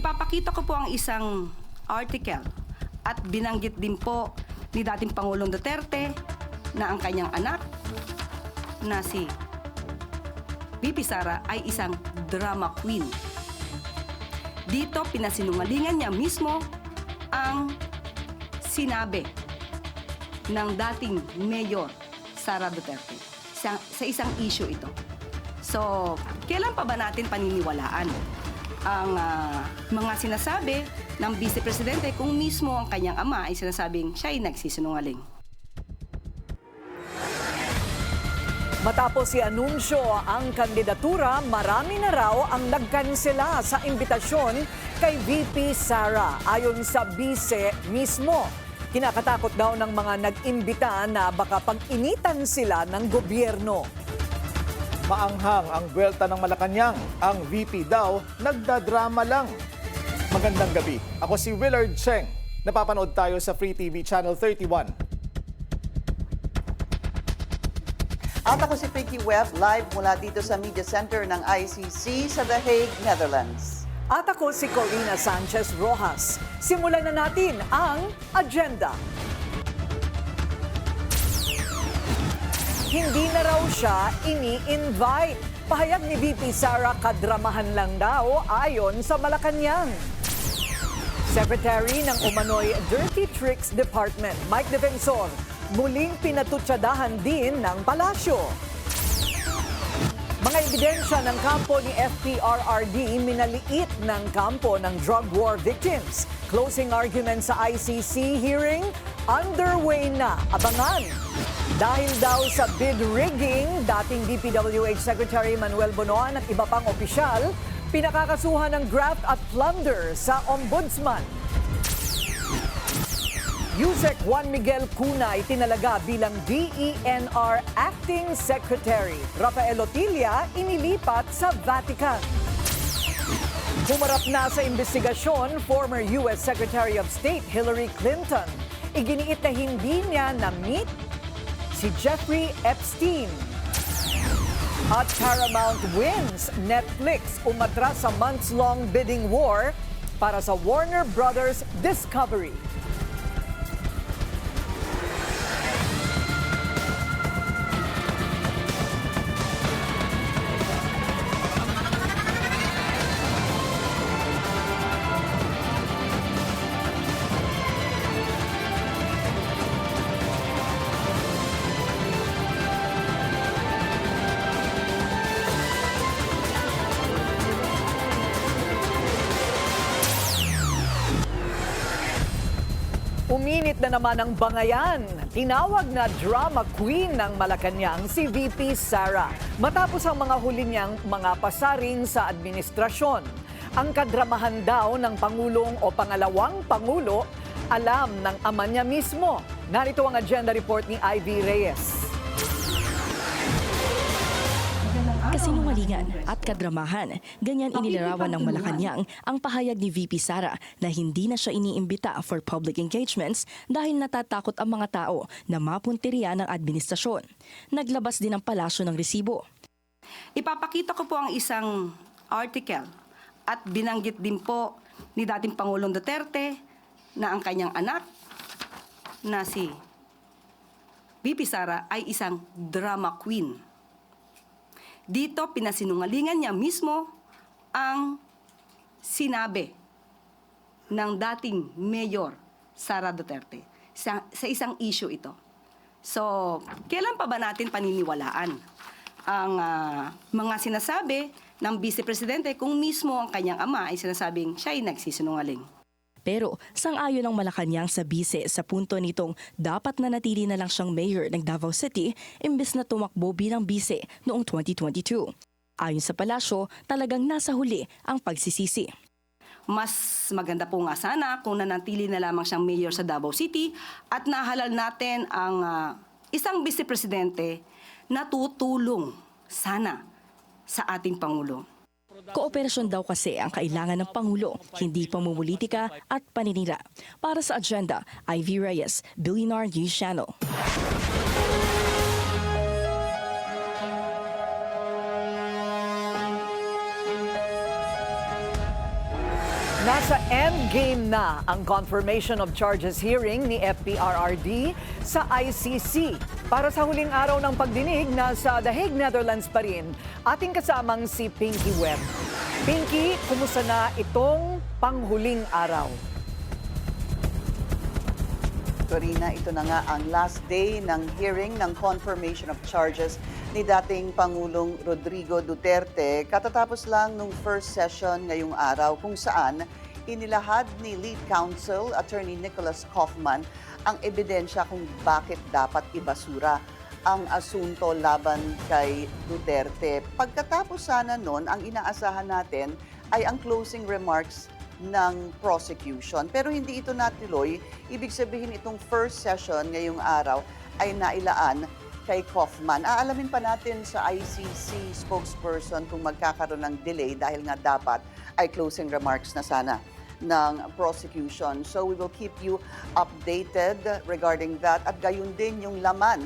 Ipapakita ko po ang isang article at binanggit din po ni dating Pangulong Duterte na ang kanyang anak na si VP Sara ay isang drama queen. Dito pinasinungalingan niya mismo ang sinabi ng dating Mayor Sara Duterte sa isang issue ito. So, kailan pa ba natin paniniwalaan ang mga sinasabi ng Vice Presidente kung mismo ang kanyang ama ay sinasabing siya ay nagsisinungaling? Matapos i-anunsyo ang kandidatura, marami na raw ang nagkansela sa imbitasyon kay VP Sara. Ayon sa Vice mismo, kinakatakot daw ng mga nag-imbita na baka pag-initan sila ng gobyerno. Maanghang ang buwelta ng Malacanang. Ang VP daw, nagdadrama lang. Magandang gabi. Ako si Willard Cheng. Napapanood tayo sa Free TV Channel 31. At ako si Pinky Webb, live mula dito sa Media Center ng ICC sa The Hague, Netherlands. At ako si Corina Sanchez Rojas. Simulan na natin ang agenda. Hindi na raw siya ini-invite. Pahayag ni VP Sara, kadramahan lang daw ayon sa Malacanang. Secretary ng Umano'y Dirty Tricks Department, Mike Defensor, muling pinatutsadahan din ng palasyo. Mga ebidensya ng kampo ni FPRRD minaliit ng kampo ng drug war victims. Closing argument sa ICC hearing underway na. Abangan! Dahil daw sa bid rigging, dating DPWH Secretary Manuel Bonoan at iba pang opisyal, pinakakasuhan ng graft at plunder sa ombudsman. Yusek Juan Miguel Cunay tinalaga bilang DENR Acting Secretary. Rafael Otilla inilipat sa Vatican. Humarap na sa investigasyon, former U.S. Secretary of State Hillary Clinton. Iginiit na hindi niya na-meet si Jeffrey Epstein. At Paramount wins, Netflix umatras sa months-long bidding war para sa Warner Brothers Discovery. Uminit na naman ang bangayan. Tinawag na drama queen ng Malacanang si VP Sara matapos ang mga huli niyang mga pasaring sa administrasyon. Ang kadramahan daw ng Pangulong o pangalawang Pangulo alam ng ama niya mismo. Narito ang agenda report ni Ivy Reyes. Kasinungalingan at kadramahan, ganyan inilarawan ng Malacanang ang pahayag ni VP Sara na hindi na siya iniimbita for public engagements dahil natatakot ang mga tao na mapuntirya ng administrasyon. Naglabas din ang palasyo ng resibo. Ipapakita ko po ang isang article at binanggit din po ni dating Pangulong Duterte na ang kanyang anak na si VP Sara ay isang drama queen. Dito pinasinungalingan niya mismo ang sinabi ng dating Mayor Sara Duterte sa isang issue ito. So, kailan pa ba natin paniniwalaan ang mga sinasabi ng Vice Presidente kung mismo ang kanyang ama ay sinasabing siya ay nagsisinungaling? Pero sang-ayon ng Malacanang sa bise sa punto nitong dapat na natili na lang siyang mayor ng Davao City imbes na tumakbo bilang bise noong 2022. Ayon sa palasyo, talagang nasa huli ang pagsisisi. Mas maganda po nga sana kung nanatili na lamang siyang mayor sa Davao City at nahalal natin ang isang Vice Presidente na tutulong sana sa ating Pangulo. Kooperasyon daw kasi ang kailangan ng Pangulo, hindi pamumulitika at paninira. Para sa agenda, Ivy Reyes, Billionaire News Channel. Nasa endgame na ang confirmation of charges hearing ni FPRRD sa ICC. Para sa huling araw ng pagdinig, nasa The Hague, Netherlands pa rin, ating kasamang si Pinky Webb. Pinky, kumusta na itong panghuling araw? Torina, ito na nga ang last day ng hearing ng confirmation of charges ni dating Pangulong Rodrigo Duterte. Katatapos lang nung first session ngayong araw kung saan inilahad ni Lead Counsel Attorney Nicholas Kaufman ang ebidensya kung bakit dapat ibasura ang asunto laban kay Duterte. Pagkatapos sana nun, ang inaasahan natin ay ang closing remarks ng prosecution. Pero hindi ito natuloy. Ibig sabihin itong first session ngayong araw ay nailaan kay Kaufman. Aalamin pa natin sa ICC spokesperson kung magkakaroon ng delay dahil nga dapat ay closing remarks na sana ng prosecution. So we will keep you updated regarding that at gayon din yung laman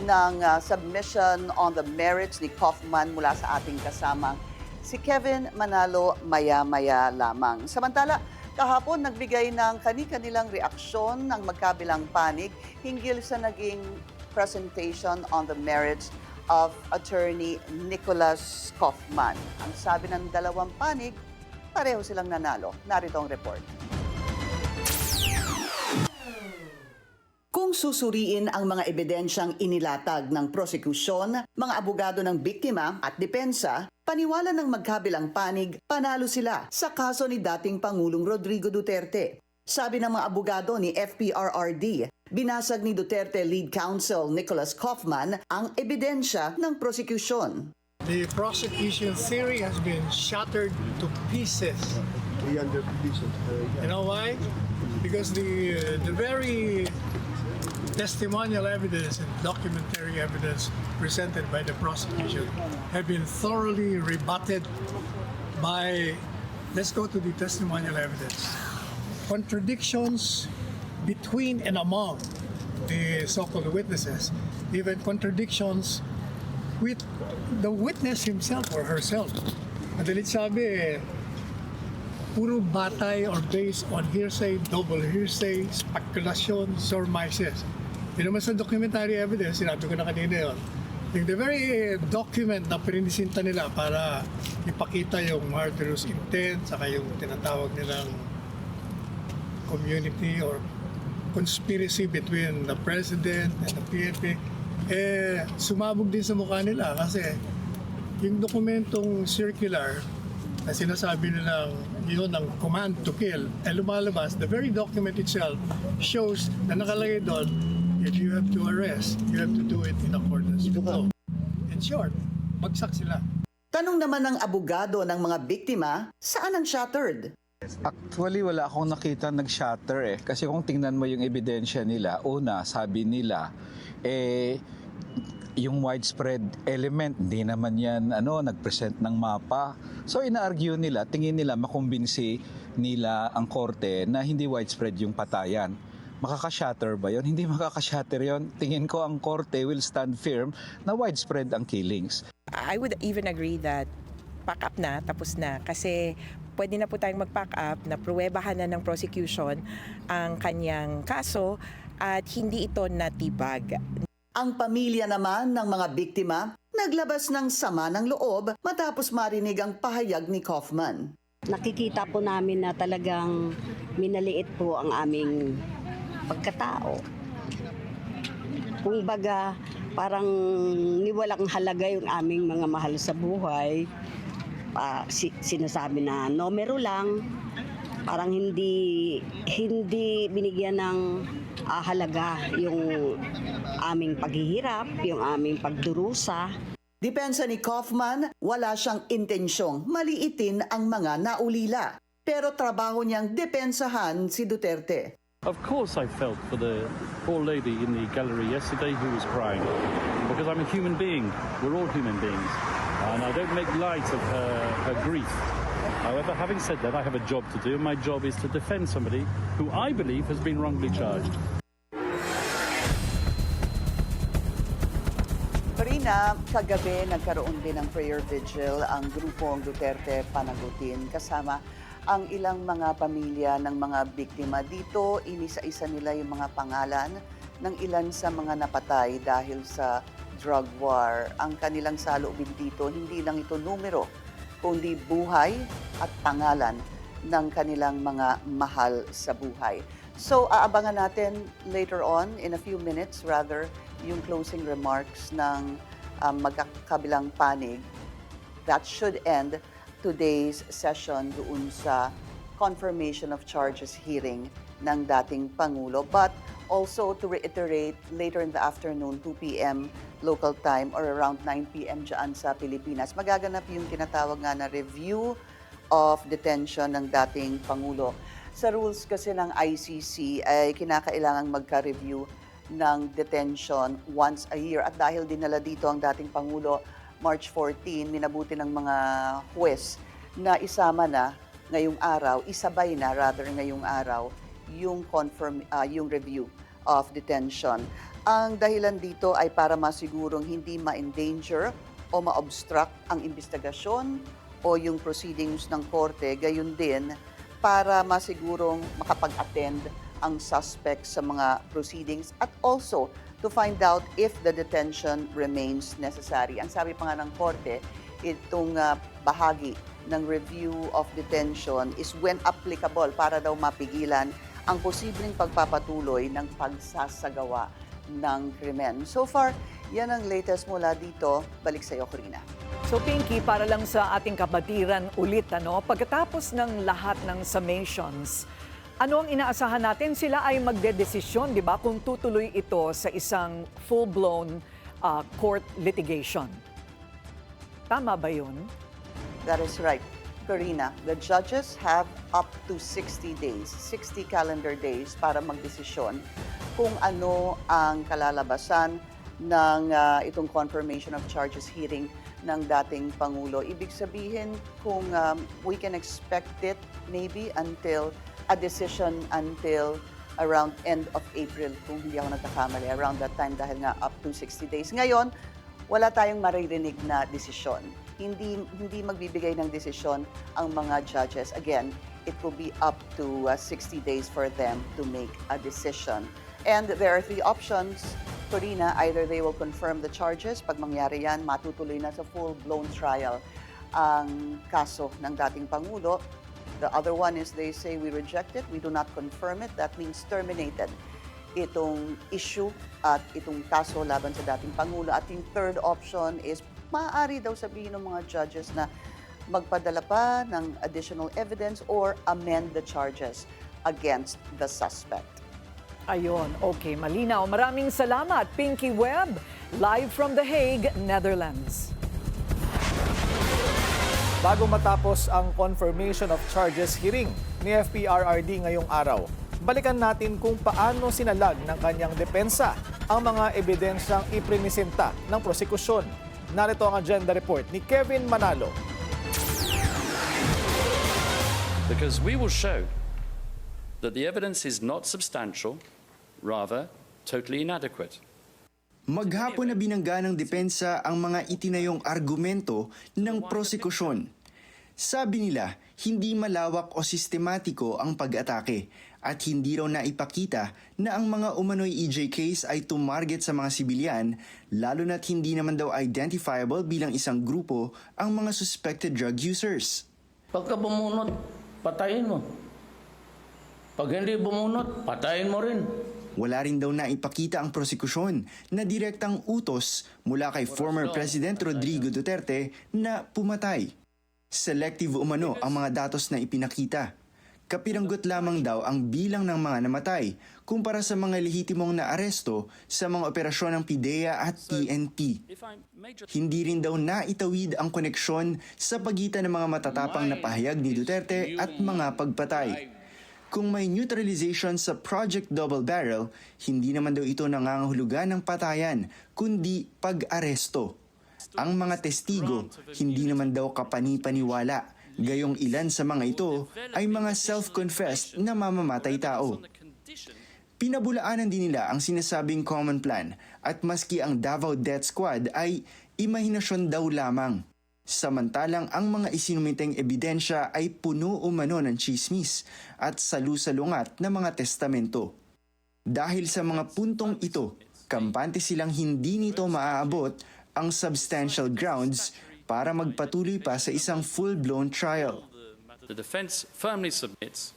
ng submission on the merits ni Kaufman mula sa ating kasamang si Kevin Manalo maya-maya lamang. Samantala, kahapon nagbigay ng kani-kanilang reaksyon ng magkabilang panig hinggil sa naging presentation on the merits of Attorney Nicholas Kaufman. Ang sabi ng dalawang panig, pareho silang nanalo. Narito ang report. Kung susuriin ang mga ebidensyang inilatag ng prosekusyon, mga abogado ng biktima at depensa, paniwala ng magkabilang panig, panalo sila sa kaso ni dating Pangulong Rodrigo Duterte. Sabi ng mga abogado ni FPRRD, binasag ni Duterte Lead Counsel Nicholas Kaufman ang ebidensya ng prosekusyon. The prosecution theory has been shattered to pieces. You know why? Because the very testimonial evidence and documentary evidence presented by the prosecution have been thoroughly rebutted by, let's go to the testimonial evidence. Contradictions between and among the so-called witnesses, even contradictions with the witness himself or herself. Madalit sabi, puro batay or based on hearsay, double hearsay, speculation, surmises. Yun naman sa documentary evidence, sinabi ko na kanina yun. Yung the very document na pininisinta nila para ipakita yung murderous intent, saka yung tinatawag nilang community or conspiracy between the president and the PNP, sumabog din sa mukha nila kasi yung dokumentong circular na sinasabi nilang yun ang command to kill, lumalabas, the very document itself shows na nakalagay doon, if you have to arrest, you have to do it in accordance with law. In short, bagsak sila. Tanong naman ng abogado ng mga biktima, saan ang shattered? Actually, wala akong nakita nag-shatter Kasi kung tingnan mo yung ebidensya nila, una, sabi nila, yung widespread element, hindi naman yan nag-present ng mapa. So ina-argue nila, tingin nila makumbinsi nila ang korte na hindi widespread yung patayan. Makaka-shatter ba yun? Hindi makaka-shatter yun. Tingin ko ang korte will stand firm na widespread ang killings. I would even agree that pack up na, tapos na. Kasi pwede na po tayong mag-pack up na pruwebahan na ng prosecution ang kanyang kaso at hindi ito natibag. Ang pamilya naman ng mga biktima, naglabas ng sama ng loob matapos marinig ang pahayag ni Kaufman. Nakikita po namin na talagang minaliit po ang aming pagkatao. Kung baga, parang niwalang halaga yung aming mga mahal sa buhay. Sinasabi na numero lang, parang hindi binigyan ng halaga yung aming paghihirap, yung aming pagdurusa. Depensa ni Kaufman, wala siyang intensyong maliitin ang mga naulila. Pero trabaho niyang depensahan si Duterte. Of course I felt for the poor lady in the gallery yesterday who was crying, because I'm a human being. We're all human beings. And I don't make light of her grief. However, having said that, I have a job to do. My job is to defend somebody who I believe has been wrongly charged. Karina, kagabi nagkaroon din ng prayer vigil ang grupong Duterte Panagutin kasama ang ilang mga pamilya ng mga biktima. Dito, inisa-isa nila yung mga pangalan ng ilan sa mga napatay dahil sa drug war. Ang kanilang saloobin dito, hindi lang ito numero, kundi buhay at pangalan ng kanilang mga mahal sa buhay. So, aabangan natin later on, in a few minutes rather, yung closing remarks ng magkakabilang panig. That should end today's session doon sa confirmation of charges hearing ng dating Pangulo. But also to reiterate, later in the afternoon, 2 p.m. local time or around 9 p.m. dyan sa Pilipinas, magaganap yung tinatawag nga na review of detention ng dating Pangulo. Sa rules kasi ng ICC ay kinakailangang magka-review ng detention once a year. At dahil dinala dito ang dating Pangulo March 14, minabuti ng mga huwes na isama na ngayong araw, isabay na rather ngayong araw, yung review of detention. Ang dahilan dito ay para masigurong hindi ma-endanger o ma-obstruct ang investigasyon o yung proceedings ng korte, gayon din para masigurong makapag-attend ang suspect sa mga proceedings at also to find out if the detention remains necessary. Ang sabi pa nga ng korte, itong bahagi ng review of detention is when applicable para daw mapigilan ang posibleng pagpapatuloy ng pagsasagawa ng krimen. So far, yan ang latest mula dito. Balik sa iyo, Corina. So Pinky, para lang sa ating kabatiran ulit, pagkatapos ng lahat ng summations, ano ang inaasahan natin? Sila ay magdedesisyon, di ba, kung tutuloy ito sa isang full-blown court litigation. Tama ba yun? That is right, Corina. The judges have up to 60 days, 60 calendar days para magdesisyon kung ano ang kalalabasan ng itong confirmation of charges hearing ng dating Pangulo. Ibig sabihin kung we can expect it maybe until a decision until around end of April, kung hindi ako nagkakamali, around that time dahil nga up to 60 days. Ngayon, wala tayong maririnig na desisyon. Hindi magbibigay ng desisyon ang mga judges. Again, it will be up to 60 days for them to make a decision. And there are three options, Corina. Either they will confirm the charges. Pag mangyari yan, matutuloy na sa full-blown trial ang kaso ng dating Pangulo. The other one is they say we reject it, we do not confirm it. That means terminated itong issue at itong kaso laban sa dating Pangulo. At yung third option is maaari daw sabihin ng mga judges na magpadala pa ng additional evidence or amend the charges against the suspect. Ayun, okay, malinaw. Maraming salamat, Pinky Webb, live from The Hague, Netherlands. Bago matapos ang confirmation of charges hearing ni FPRRD ngayong araw, balikan natin kung paano sinalag ng kanyang depensa ang mga ebidensyang iprinisenta ng prosekusyon. Narito ang agenda report ni Kevin Manalo. Because we will show that the evidence is not substantial, rather totally inadequate. Maghapon na binangga ng depensa ang mga itinayong argumento ng prosekusyon. Sabi nila, hindi malawak o sistematiko ang pag-atake at hindi raw naipakita na ang mga umano'y EJ case ay tumarget sa mga sibilyan, lalo na't hindi naman daw identifiable bilang isang grupo ang mga suspected drug users. Pagka bumunot, patayin mo. Pag hindi bumunot, patayin mo rin. Wala rin daw naipakita ang prosekusyon na direktang utos mula kay former President Rodrigo Duterte na pumatay. Selective umano ang mga datos na ipinakita. Kapiranggot lamang daw ang bilang ng mga namatay kumpara sa mga lehitimong naaresto sa mga operasyon ng PIDEA at PNP. Hindi rin daw naitawid ang koneksyon sa pagitan ng mga matatapang na pahayag ni Duterte at mga pagpatay. Kung may neutralization sa Project Double Barrel, hindi naman daw ito nangangahulugan ng patayan, kundi pag-aresto. Ang mga testigo, hindi naman daw kapani-paniwala. Gayong ilan sa mga ito ay mga self-confessed na mamamatay tao. Pinabulaanan din nila ang sinasabing common plan at maski ang Davao Death Squad ay imahinasyon daw lamang. Samantalang ang mga isinumiteng ebidensya ay puno umano ng chismis at salusalungat na mga testamento. Dahil sa mga puntong ito, kampante silang hindi nito maaabot ang substantial grounds para magpatuloy pa sa isang full-blown trial. The defense firmly submits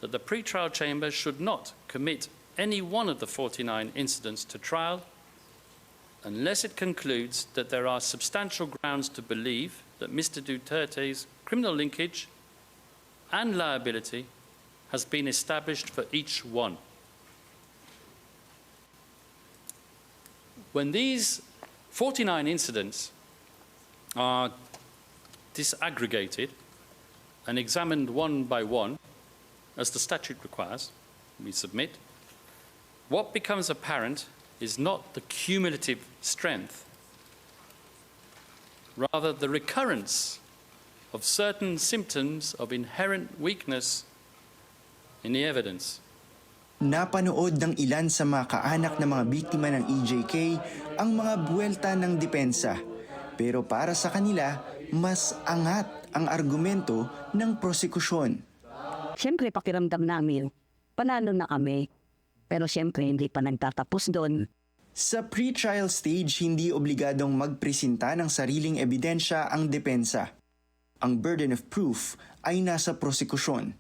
that the pre-trial chamber should not commit any one of the 49 incidents to trial unless it concludes that there are substantial grounds to believe that Mr. Duterte's criminal linkage and liability has been established for each one. When these 49 incidents are disaggregated and examined one by one, as the statute requires, we submit, what becomes apparent is not the cumulative strength, rather the recurrence of certain symptoms of inherent weakness in the evidence. Napanood ng ilan sa mga kaanak ng mga biktima ng EJK ang mga buwelta ng depensa. Pero para sa kanila, mas angat ang argumento ng prosekusyon. Siyempre, pakiramdam namin, panalo na kami. Pero siyempre, hindi pa nagtatapos doon. Sa pre-trial stage, hindi obligadong magpresenta ng sariling ebidensya ang depensa. Ang burden of proof ay nasa prosekusyon.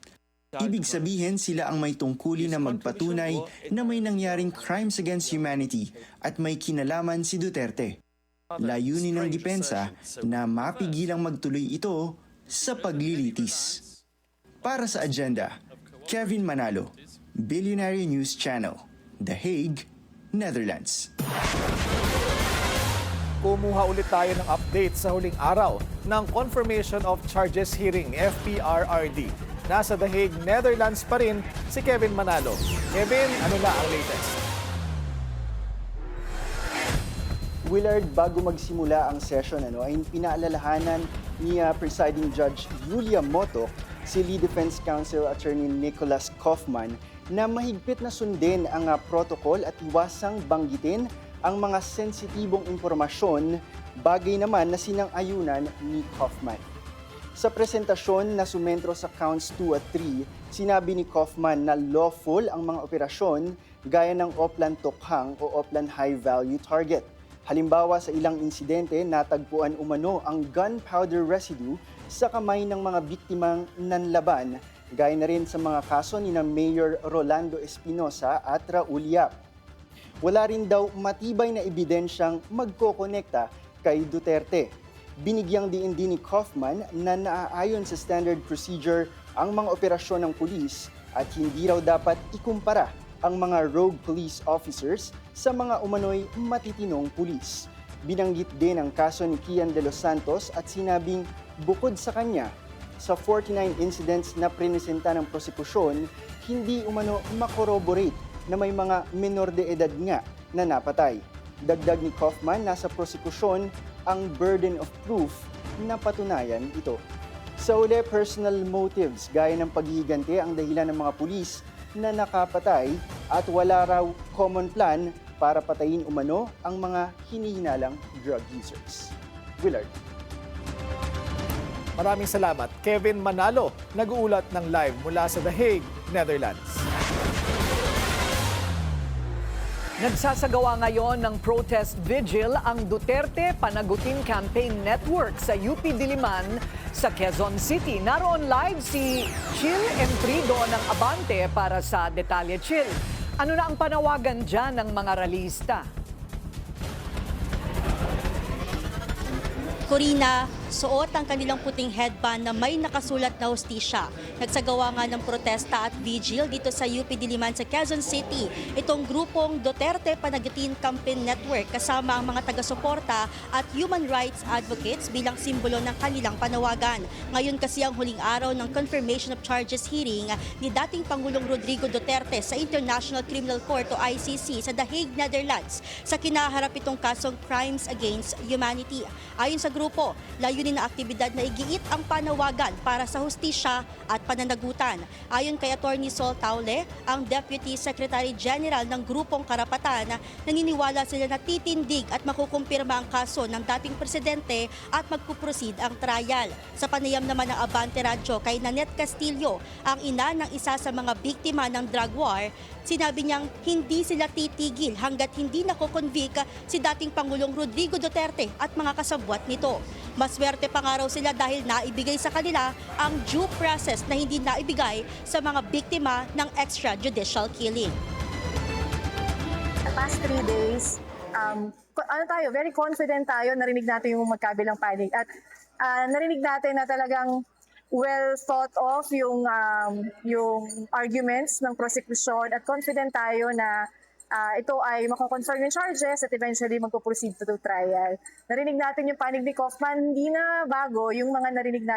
Ibig sabihin sila ang may tungkulin na magpatunay na may nangyaring crimes against humanity at may kinalaman si Duterte. Layunin ng depensa na mapigilang magtuloy ito sa paglilitis. Para sa agenda, Kevin Manalo, Billionaire News Channel, The Hague, Netherlands. Kumuha ulit tayo ng update sa huling araw ng Confirmation of Charges Hearing, FPRRD. Nasa The Hague, Netherlands pa rin si Kevin Manalo. Kevin, ano na ang latest? Willard, bago magsimula ang session, ay pinaalalahanan ni Presiding Judge Julia Motok si Lead Defense Counsel Attorney Nicholas Kaufman na mahigpit na sundin ang protocol at iwasang banggitin ang mga sensitibong impormasyon, bagay naman na sinang-ayunan ni Kaufman. Sa presentasyon na sumentro sa counts 2 at 3, sinabi ni Kaufman na lawful ang mga operasyon gaya ng Oplan Tokhang o Oplan High Value Target. Halimbawa sa ilang insidente, natagpuan umano ang gunpowder residue sa kamay ng mga biktimang nanlaban, gaya na rin sa mga kaso ni na Mayor Rolando Espinosa at Raul Yap. Wala rin daw matibay na ebidensyang magkokonekta kay Duterte. Binigyang diin din ni Kaufman na naaayon sa standard procedure ang mga operasyon ng pulis at hindi raw dapat ikumpara ang mga rogue police officers sa mga umano'y matitinong pulis. Binanggit din ang kaso ni Kian de los Santos at sinabing bukod sa kanya, sa 49 incidents na prinesenta ng prosekusyon, hindi umano makorroborate na may mga menor de edad nga na napatay. Dagdag ni Kaufman, nasa prosekusyon ang burden of proof na patunayan ito. Sa uli, personal motives gaya ng paghihiganti ang dahilan ng mga pulis na nakapatay at wala raw common plan para patayin umano ang mga hinihinalang drug users. Willard. Maraming salamat, Kevin Manalo, nag-uulat ng live mula sa The Hague, Netherlands. Nagsasagawa ngayon ng protest vigil ang Duterte Panagutin Campaign Network sa UP Diliman sa Quezon City. Naroon live si Chill Entrido ng Abante para sa Detalye Chill. Ano na ang panawagan dyan ng mga ralista? Corina, suot ang kanilang puting headband na may nakasulat na hustisya. Nagsagawa nga ng protesta at vigil dito sa UP Diliman sa Quezon City. Itong grupong Duterte Panagutin Campaign Network kasama ang mga taga-suporta at human rights advocates bilang simbolo ng kanilang panawagan. Ngayon kasi ang huling araw ng Confirmation of Charges hearing ni dating Pangulong Rodrigo Duterte sa International Criminal Court o ICC sa The Hague, Netherlands sa kinaharap itong kasong crimes against humanity. Ayon sa grupo, layunin layunin na aktibidad na igiit ang panawagan para sa hustisya at pananagutan. Ayon kay Attorney Sol Taule, ang Deputy Secretary General ng Grupong Karapatan, naniniwala sila na titindig at makukumpirma ang kaso ng dating presidente at magpuproceed ang trial. Sa panayam naman ng Abante Radyo kay Nanette Castillo, ang ina ng isa sa mga biktima ng drug war, sinabi niyang hindi sila titigil hanggat hindi nakokonvict si dating Pangulong Rodrigo Duterte at mga kasabwat nito. Maswerte pa nga raw sila dahil naibigay sa kanila ang due process na hindi naibigay sa mga biktima ng extrajudicial killing. The past 3 days, very confident tayo, narinig natin yung magkabilang panig at narinig natin na talagang well thought of yung arguments ng prosecution at confident tayo na ito ay mako-confirm yung charges at eventually magpo-proceed to trial. Narinig natin yung panig ni Kaufman, hindi na bago yung mga narinig na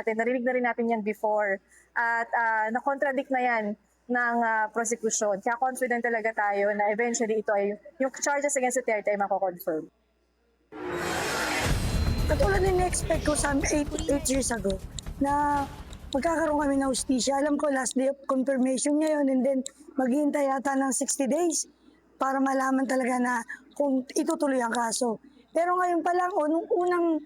rin natin yan before at na-contradict na yan ng prosecution. Kaya confident talaga tayo na eventually ito ay yung charges against Duterte ay mako-confirm. Katulad na na-expect ko sa 8 years ago na magkakaroon kami ng hustisya. Alam ko last day of confirmation ngayon and then maghihintay yata ng 60 days para malaman talaga na kung itutuloy ang kaso. Pero ngayon pa lang, nung unang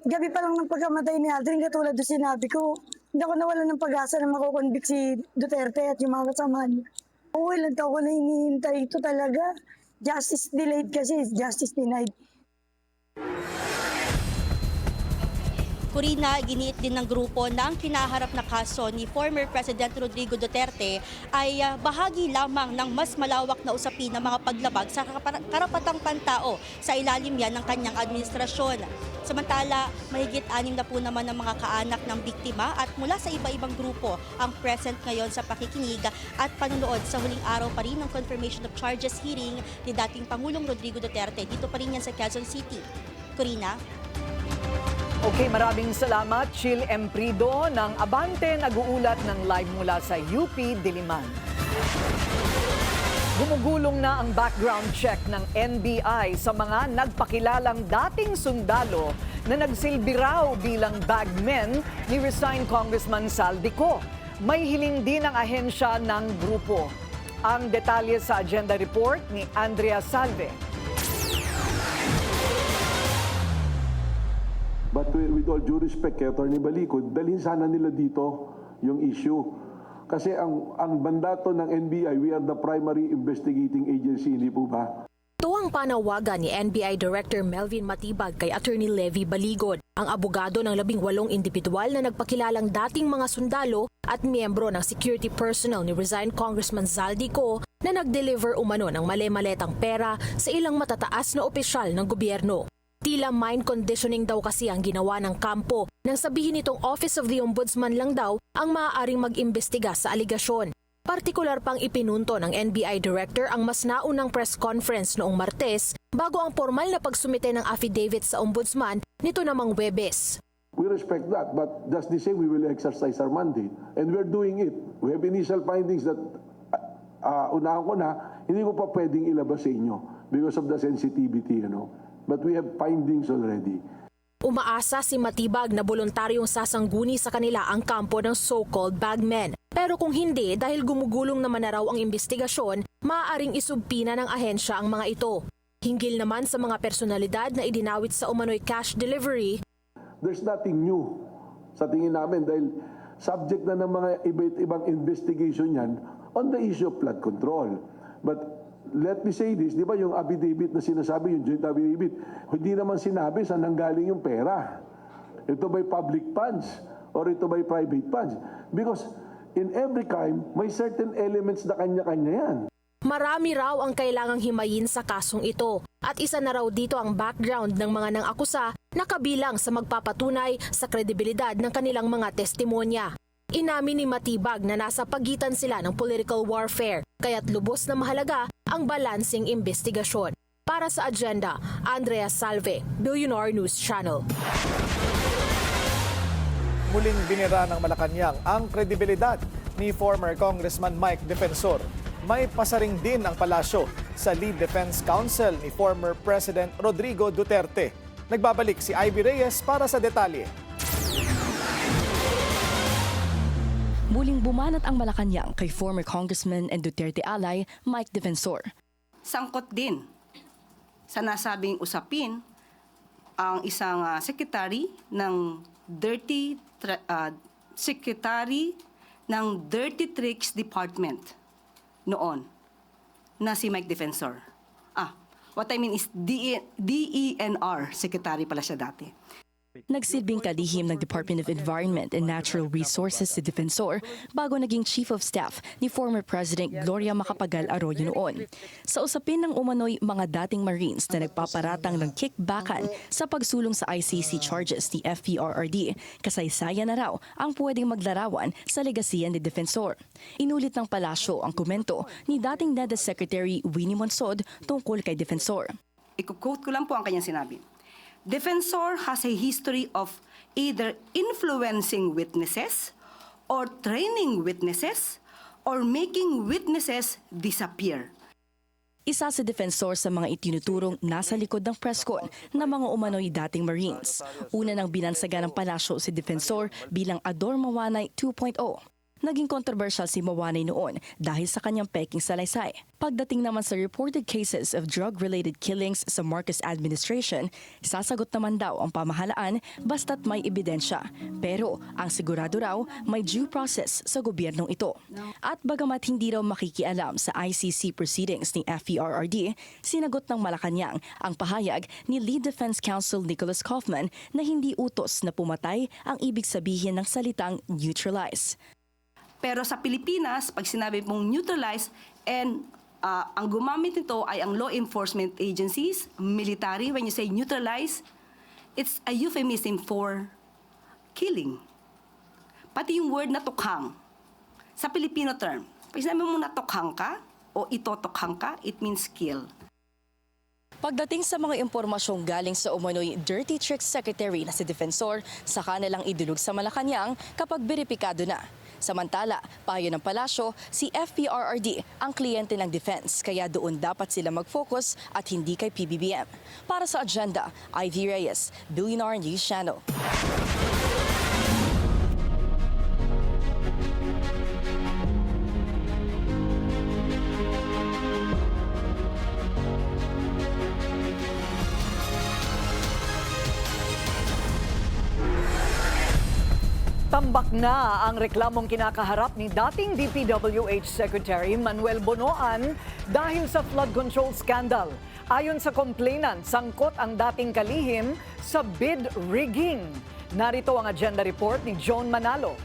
gabi pa lang ng pagkamatay ni Aldrin, katulad doon sinabi ko, hindi ako nawalan ng pag-asa na makukonvict si Duterte at yung mga kasama niya. Oo, ilang taon ko na hinihintay ito talaga. Justice delayed kasi, justice denied. Corina, giniit din ng grupo na ang kinaharap na kaso ni former President Rodrigo Duterte ay bahagi lamang ng mas malawak na usapin ng mga paglabag sa karapatang pantao sa ilalim yan ng kanyang administrasyon. Samantala, mahigit 6 na po naman ng mga kaanak ng biktima at mula sa iba-ibang grupo ang present ngayon sa pakikinig at panunood sa huling araw pa rin ng confirmation of charges hearing ni dating Pangulong Rodrigo Duterte. Dito pa rin yan sa Quezon City. Corina? Okay, maraming salamat. Chill Emprido ng Abante nag-uulat ng live mula sa UP Diliman. Gumugulong na ang background check ng NBI sa mga nagpakilalang dating sundalo na nagsilbi raw bilang bagmen ni resigned Congressman Saldico. May hiling din ang ahensya ng grupo. Ang detalye sa agenda report ni Andrea Salve. But with all due respect kay Atty. Balicod, dalhin sana nila dito yung issue. Kasi ang mandato ng NBI, we are the primary investigating agency, hindi po ba? Ito ang panawagan ni NBI Director Melvin Matibag kay Atty. Levy Baligod, ang abogado ng 18 individual na nagpakilalang dating mga sundalo at miyembro ng security personnel ni resigned Congressman Zaldico na nag-deliver umano ng male-maletang pera sa ilang matataas na opisyal ng gobyerno. Tila mind conditioning daw kasi ang ginawa ng kampo nang sabihin nitong Office of the Ombudsman lang daw ang maaaring mag-imbestiga sa aligasyon. Partikular pang ipinunto ng NBI Director ang mas naunang press conference noong Martes bago ang formal na pagsumite ng affidavit sa Ombudsman nito namang Huwebes. We respect that, but just the same, we will exercise our mandate. And we're doing it. We have initial findings that, unahan ko na, hindi ko pa pwedeng ilabas sa inyo because of the sensitivity, But we have findings already. Umaasa si Matibag na voluntaryong sasangguni sa kanila ang kampo ng so-called bagmen. Pero kung hindi, dahil gumugulong naman na raw ang investigasyon, maaaring isubpina ng ahensya ang mga ito. Hinggil naman sa mga personalidad na idinawit sa umano'y cash delivery. There's nothing new sa tingin namin dahil subject na ng mga iba't ibang investigation yan on the issue of flood control. But let me say this, di ba yung affidavit na sinasabi, yung joint affidavit, hindi naman sinabi saan nanggaling yung pera. Ito ba'y public funds or ito ba'y private funds? Because in every crime, may certain elements na kanya-kanya yan. Marami raw ang kailangang himayin sa kasong ito. At isa na raw dito ang background ng mga nang-akusa na kabilang sa magpapatunay sa kredibilidad ng kanilang mga testimonya. Inamin ni Matibag na nasa pagitan sila ng political warfare, kaya't lubos na mahalaga ang balancing investigasyon. Para sa agenda, Andrea Salve, Billionaire News Channel. Muling binira ng Malacanang ang kredibilidad ni former Congressman Mike Defensor. May pasaring din ang palasyo sa lead defense counsel ni former President Rodrigo Duterte. Nagbabalik si Ivy Reyes para sa detalye. Muling bumanat ang Malacanang kay former Congressman and Duterte ally Mike Defensor. Sangkot din sa nasabing usapin ang isang secretary ng Dirty Tricks Department noon na si Mike Defensor. What I mean is DENR secretary pala siya dati. Nagsilbing kalihim ng Department of Environment and Natural Resources si Defensor bago naging Chief of Staff ni former President Gloria Macapagal Arroyo noon. Sa usapin ng umano'y mga dating Marines na nagpaparatang ng kickbackan sa pagsulong sa ICC charges ni FPRRD, kasaysayan na raw ang pwedeng maglarawan sa legasiyan ni Defensor. Inulit ng palasyo ang komento ni dating NEDA Secretary Winnie Monsod tungkol kay Defensor. Iko-quote ko lang po ang kanyang sinabi. Defensor has a history of either influencing witnesses or training witnesses or making witnesses disappear. Isa si Defensor sa mga itinuturong nasa likod ng presscon na mga umano'y dating Marines. Una nang binansagan ng palasyo si Defensor bilang Ador Mawanay 2.0. Naging kontrobersyal si Mawanay noon dahil sa kanyang peking salaysay. Pagdating naman sa reported cases of drug-related killings sa Marcos administration, sasagot naman daw ang pamahalaan basta't may ebidensya. Pero ang sigurado raw may due process sa gobyernong ito. At bagamat hindi raw makikialam sa ICC proceedings ni FPRRD, sinagot ng Malacanang ang pahayag ni Lead Defense Counsel Nicholas Kaufman na hindi utos na pumatay ang ibig sabihin ng salitang neutralize. Pero sa Pilipinas, pag sinabi mong neutralize, and ang gumamit nito ay ang law enforcement agencies, military. When you say neutralize, it's a euphemism for killing. Pati yung word na tukhang. Sa Filipino term, pag sinabi mong natukhang ka o itotokhang ka, it means kill. Pagdating sa mga impormasyong galing sa umano'y Dirty Tricks Secretary na si Defensor, saka nilang idulog sa Malacanang kapag beripikado na. Samantala, payo ng palasyo, si FPRRD ang kliyente ng defense, kaya doon dapat sila mag-focus at hindi kay PBBM. Para sa agenda, Ivy Reyes, Billionaire News Channel. Tambak na ang reklamong kinakaharap ni dating DPWH Secretary Manuel Bonoan dahil sa flood control scandal. Ayon sa complainant, sangkot ang dating kalihim sa bid rigging. Narito ang agenda report ni John Manalo.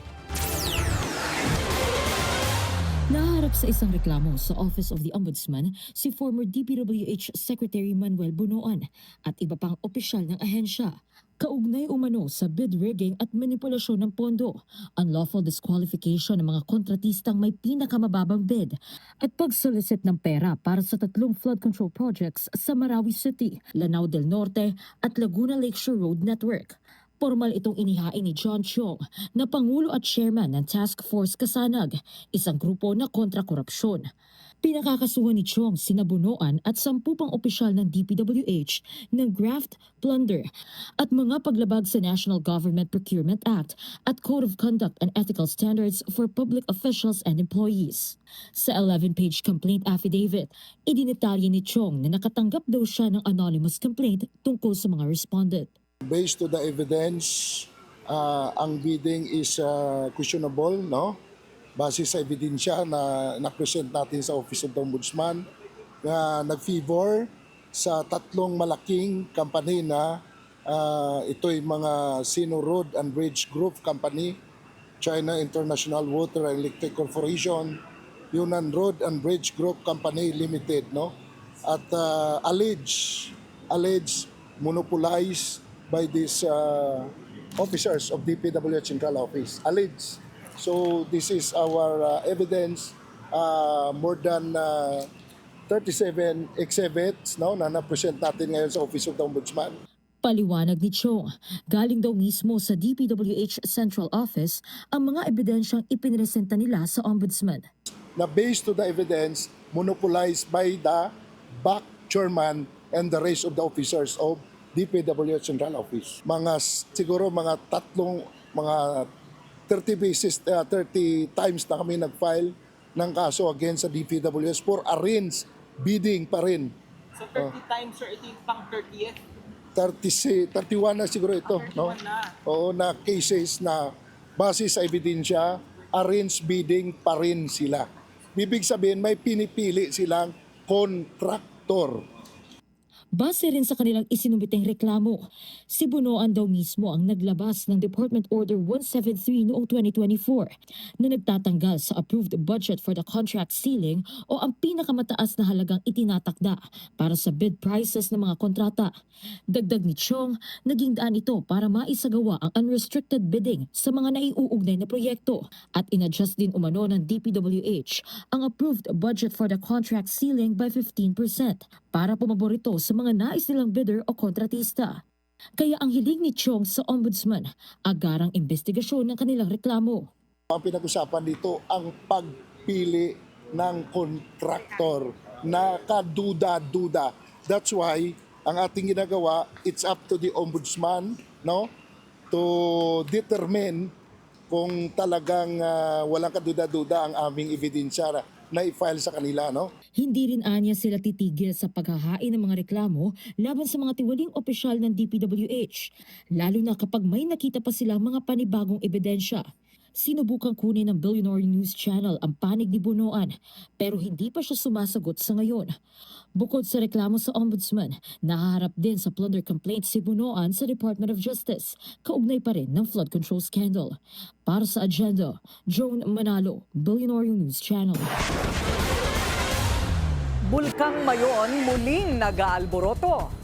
Naharap sa isang reklamo sa Office of the Ombudsman si former DPWH Secretary Manuel Bonoan at iba pang opisyal ng ahensya. Kaugnay umano sa bid rigging at manipulasyon ng pondo, unlawful disqualification ng mga kontratistang may pinakamababang bid, at pag-solicit ng pera para sa 3 flood control projects sa Marawi City, Lanao del Norte at Laguna Lakeshore Road Network. Formal itong inihain ni John Chiong na Pangulo at Chairman ng Task Force Kasanag, isang grupo na kontra-korupsyon. Pinakakasuhan ni Chiong sina Bonoan at 10 pang opisyal ng DPWH ng graft, plunder at mga paglabag sa National Government Procurement Act at Code of Conduct and Ethical Standards for Public Officials and Employees. Sa 11-page complaint affidavit, idinitalye ni Chiong na nakatanggap daw siya ng anonymous complaint tungkol sa mga respondent. Based to the evidence, ang bidding is questionable, no? Base sa ebidensya na na-present natin sa Office of the Ombudsman na nag-favor sa 3 malaking company na ito'y mga Sino Road and Bridge Group Company, China International Water and Electric Corporation, Yunnan Road and Bridge Group Company Limited, no? At alleged monopolized by these officers of DPWH Central Office. Alleged. So this is our evidence, more than 37 exhibits, no, na na-present natin ngayon sa Office of the Ombudsman. Paliwanag ni Chiong, galing daw mismo sa DPWH Central Office ang mga ebidensyang ipinresenta nila sa Ombudsman. Na based to the evidence, monopolized by the back chairman and the rest of the officers of DPWH Central Office. Siguro mga 30 times na kami nag-file ng kaso against sa DPWS for arrears bidding pa rin. So 30 times, sir, ito yung pang 30th? 31 na siguro ito, no? Oo, na cases na base sa ebidensya, arrange bidding pa rin sila. Bibig sabihin, may pinipili silang kontraktor. Base rin sa kanilang isinumiteng reklamo, si Bunoan daw mismo ang naglabas ng Department Order 173 noong 2024 na nagtatanggal sa approved budget for the contract ceiling o ang pinakamataas na halagang itinatakda para sa bid prices ng mga kontrata. Dagdag ni Chong, naging daan ito para maisagawa ang unrestricted bidding sa mga naiuugnay na proyekto at inadjust din umano ng DPWH ang approved budget for the contract ceiling by 15% para pumabor ito sa mga nais nilang bidder o kontratista. Kaya ang hiling ni Chong sa Ombudsman, agarang investigasyon ng kanilang reklamo. Ang pinag-usapan dito ang pagpili ng kontraktor na kaduda-duda. That's why ang ating ginagawa, it's up to the Ombudsman, no, to determine kung talagang walang kaduda-duda ang aming ebidensya na i-file sa kanila, no? Hindi rin anya sila titigil sa paghahain ng mga reklamo laban sa mga tiwaling opisyal ng DPWH, lalo na kapag may nakita pa silang mga panibagong ebidensya. Sinubukang kunin ng Billionaire News Channel ang panig ni Bunoan pero hindi pa siya sumasagot sa ngayon. Bukod sa reklamo sa Ombudsman, nahaharap din sa plunder complaint si Bunoan sa Department of Justice, kaugnay pa rin ng flood control scandal. Para sa Agenda, Joan Manalo, Billionaire News Channel. Bulkang Mayon muling nag-aalboroto.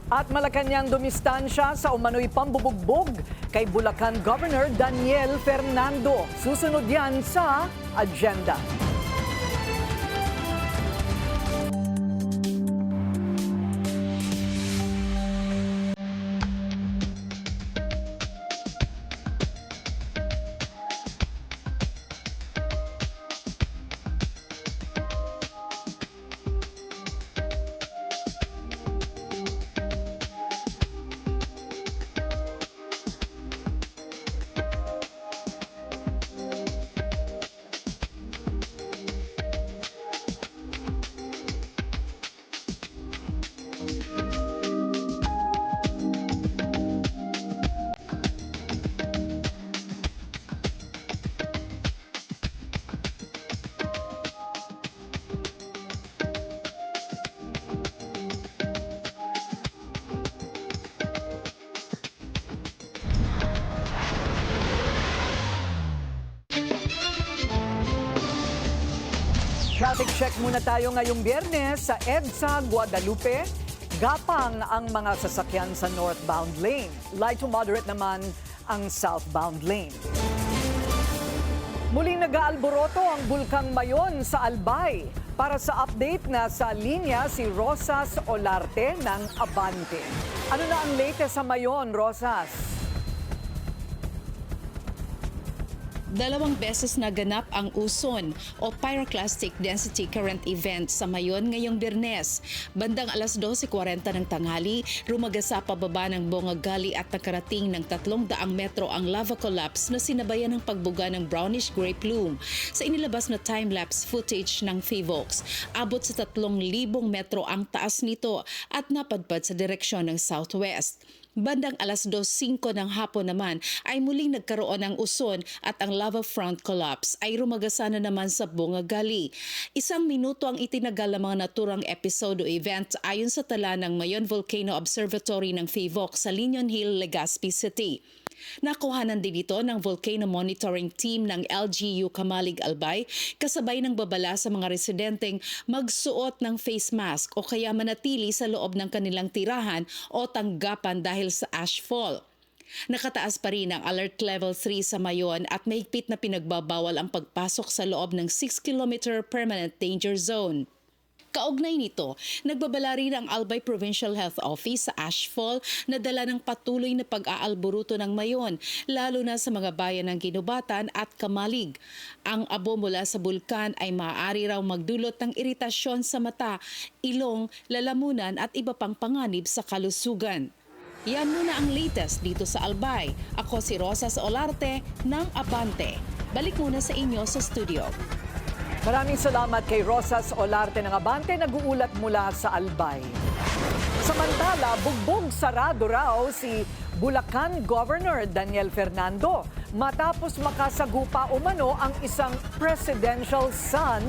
At Malacanang dumistansya sa umano'y pambubugbog kay Bulacan Governor Daniel Fernando. Susunod yan sa Agenda. Traffic check muna tayo ngayong Biyernes sa EDSA Guadalupe. Gapang ang mga sasakyan sa northbound lane. Light to moderate naman ang southbound lane. Muling nag-aalboroto ang Bulkang Mayon sa Albay. Para sa update na sa linya si Rosas Olarte ng Abante. Ano na ang latest sa Mayon, Rosas? 2 beses naganap ang uson o pyroclastic density current event sa Mayon ngayong Biyernes. Bandang alas 12:40 ng tanghali, rumagasa pababa ng Bongagali at nakarating ng 300 metro ang lava collapse na sinabayan ng pagbuga ng brownish gray plume. Sa inilabas na time-lapse footage ng PHIVOX, abot sa 3,000 metro ang taas nito at napadpad sa direksyon ng southwest. Bandang alas 2:05 ng hapon naman ay muling nagkaroon ng uson at ang lava front collapse ay rumagasa na naman sa Bongagali. 1 minuto ang itinagal ng mga naturang episode o event ayon sa tala ng Mayon Volcano Observatory ng PHIVOX sa Linion Hill, Legazpi City. Nakuhanan din ito ng Volcano Monitoring Team ng LGU Kamalig Albay kasabay ng babala sa mga residenteng magsuot ng face mask o kaya manatili sa loob ng kanilang tirahan o tanggapan dahil sa ashfall. Nakataas pa rin ang Alert Level 3 sa Mayon at mahigpit na pinagbabawal ang pagpasok sa loob ng 6-kilometer permanent danger zone. Kaugnay nito, nagbabala rin ang Albay Provincial Health Office sa ashfall na dala ng patuloy na pag-aalburuto ng Mayon, lalo na sa mga bayan ng Ginubatan at Kamalig. Ang abo mula sa bulkan ay maaari raw magdulot ng iritasyon sa mata, ilong, lalamunan at iba pang panganib sa kalusugan. Yan muna ang latest dito sa Albay. Ako si Rosas Olarte ng Abante. Balik muna sa inyo sa studio. Maraming salamat kay Rosas Olarte ng Abante, nag-uulat mula sa Albay. Samantala, bugbog sarado raw si Bulacan Governor Daniel Fernando matapos makasagupa umano ang isang presidential son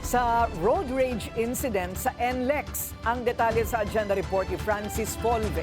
sa road rage incident sa NLEX. Ang detalye sa agenda report ni Francis Polve.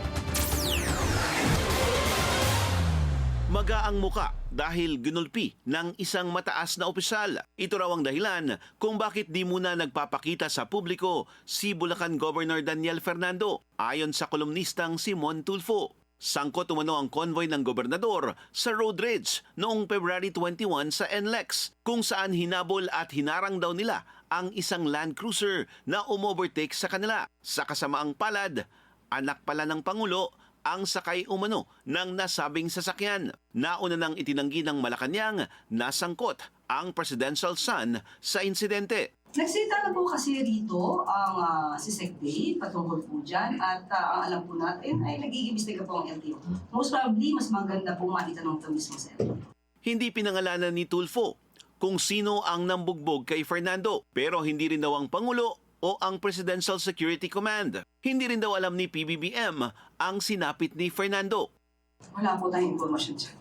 Magaang muka dahil ginulpi ng isang mataas na opisyal. Ito raw ang dahilan kung bakit di muna nagpapakita sa publiko si Bulacan Governor Daniel Fernando, ayon sa kolumnistang Simon Tulfo. Sangkot umano ang convoy ng gobernador sa road rage noong February 21 sa NLEX, kung saan hinabol at hinarang daw nila ang isang Land Cruiser na umovertake sa kanila. Sa kasamaang palad, anak pala ng Pangulo ang sakay umano ng nasabing sasakyan. Nauna nang itinanggi ng Malacanang na sangkot ang presidential son sa insidente. Nagsita na po kasi rito ang si Secday patungkol po dyan at ang alam po natin ay nag-iimbestiga po ang LTO. Most probably, mas maganda po maitanong ito mismo sa LTO. Hindi pinangalanan ni Tulfo kung sino ang nambugbog kay Fernando, pero hindi rin daw ang Pangulo o ang Presidential Security Command. Hindi rin daw alam ni PBBM ang sinapit ni Fernando. Wala po tayong informasyon dyan.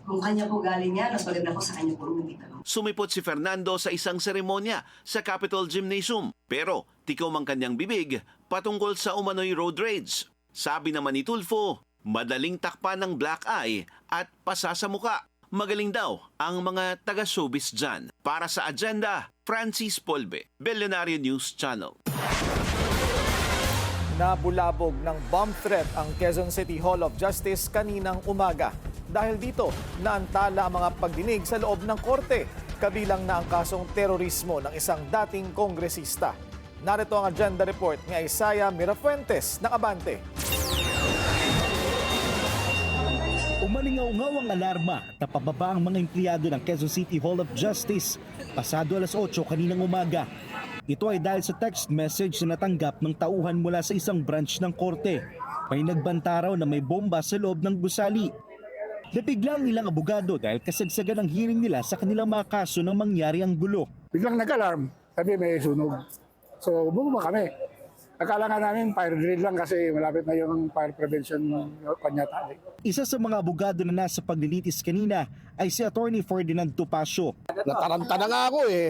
Kung kanya po galing yan, mas maganda po sa kanya po rumimita. Sumipot si Fernando sa isang seremonya sa Capitol Gymnasium, pero tikaw ang kanyang bibig patungkol sa umano'y road rage. Sabi naman ni Tulfo, madaling takpan ng black eye at pasa sa muka. Magaling daw ang mga taga-showbiz dyan. Para sa agenda, Francis Polbe, Billionaire News Channel. Nabulabog ng bomb threat ang Quezon City Hall of Justice kaninang umaga. Dahil dito, naantala ang mga pagdinig sa loob ng korte, kabilang na ang kasong terorismo ng isang dating kongresista. Narito ang agenda report ni Isaiah Mirafuentes ng Abante. Umalingaw-ngaw ang alarma at napababa ang mga empleyado ng Quezon City Hall of Justice pasado alas 8 kaninang umaga. Ito ay dahil sa text message na natanggap ng tauhan mula sa isang branch ng korte. May nagbanta raw na may bomba sa loob ng gusali. Nabigla ang ilang abogado dahil kasagsagan ang hearing nila sa kanilang mga kaso nang mangyari ang gulo. Biglang nag-alarm, sabi may sunog. So bumaba kami. Akala nga namin fire drill lang kasi malapit na yung fire prevention kanya tayo. Isa sa mga abogado na nasa paglilitis kanina ay si Attorney Ferdinand Topacio. Nataranta na nga ako eh.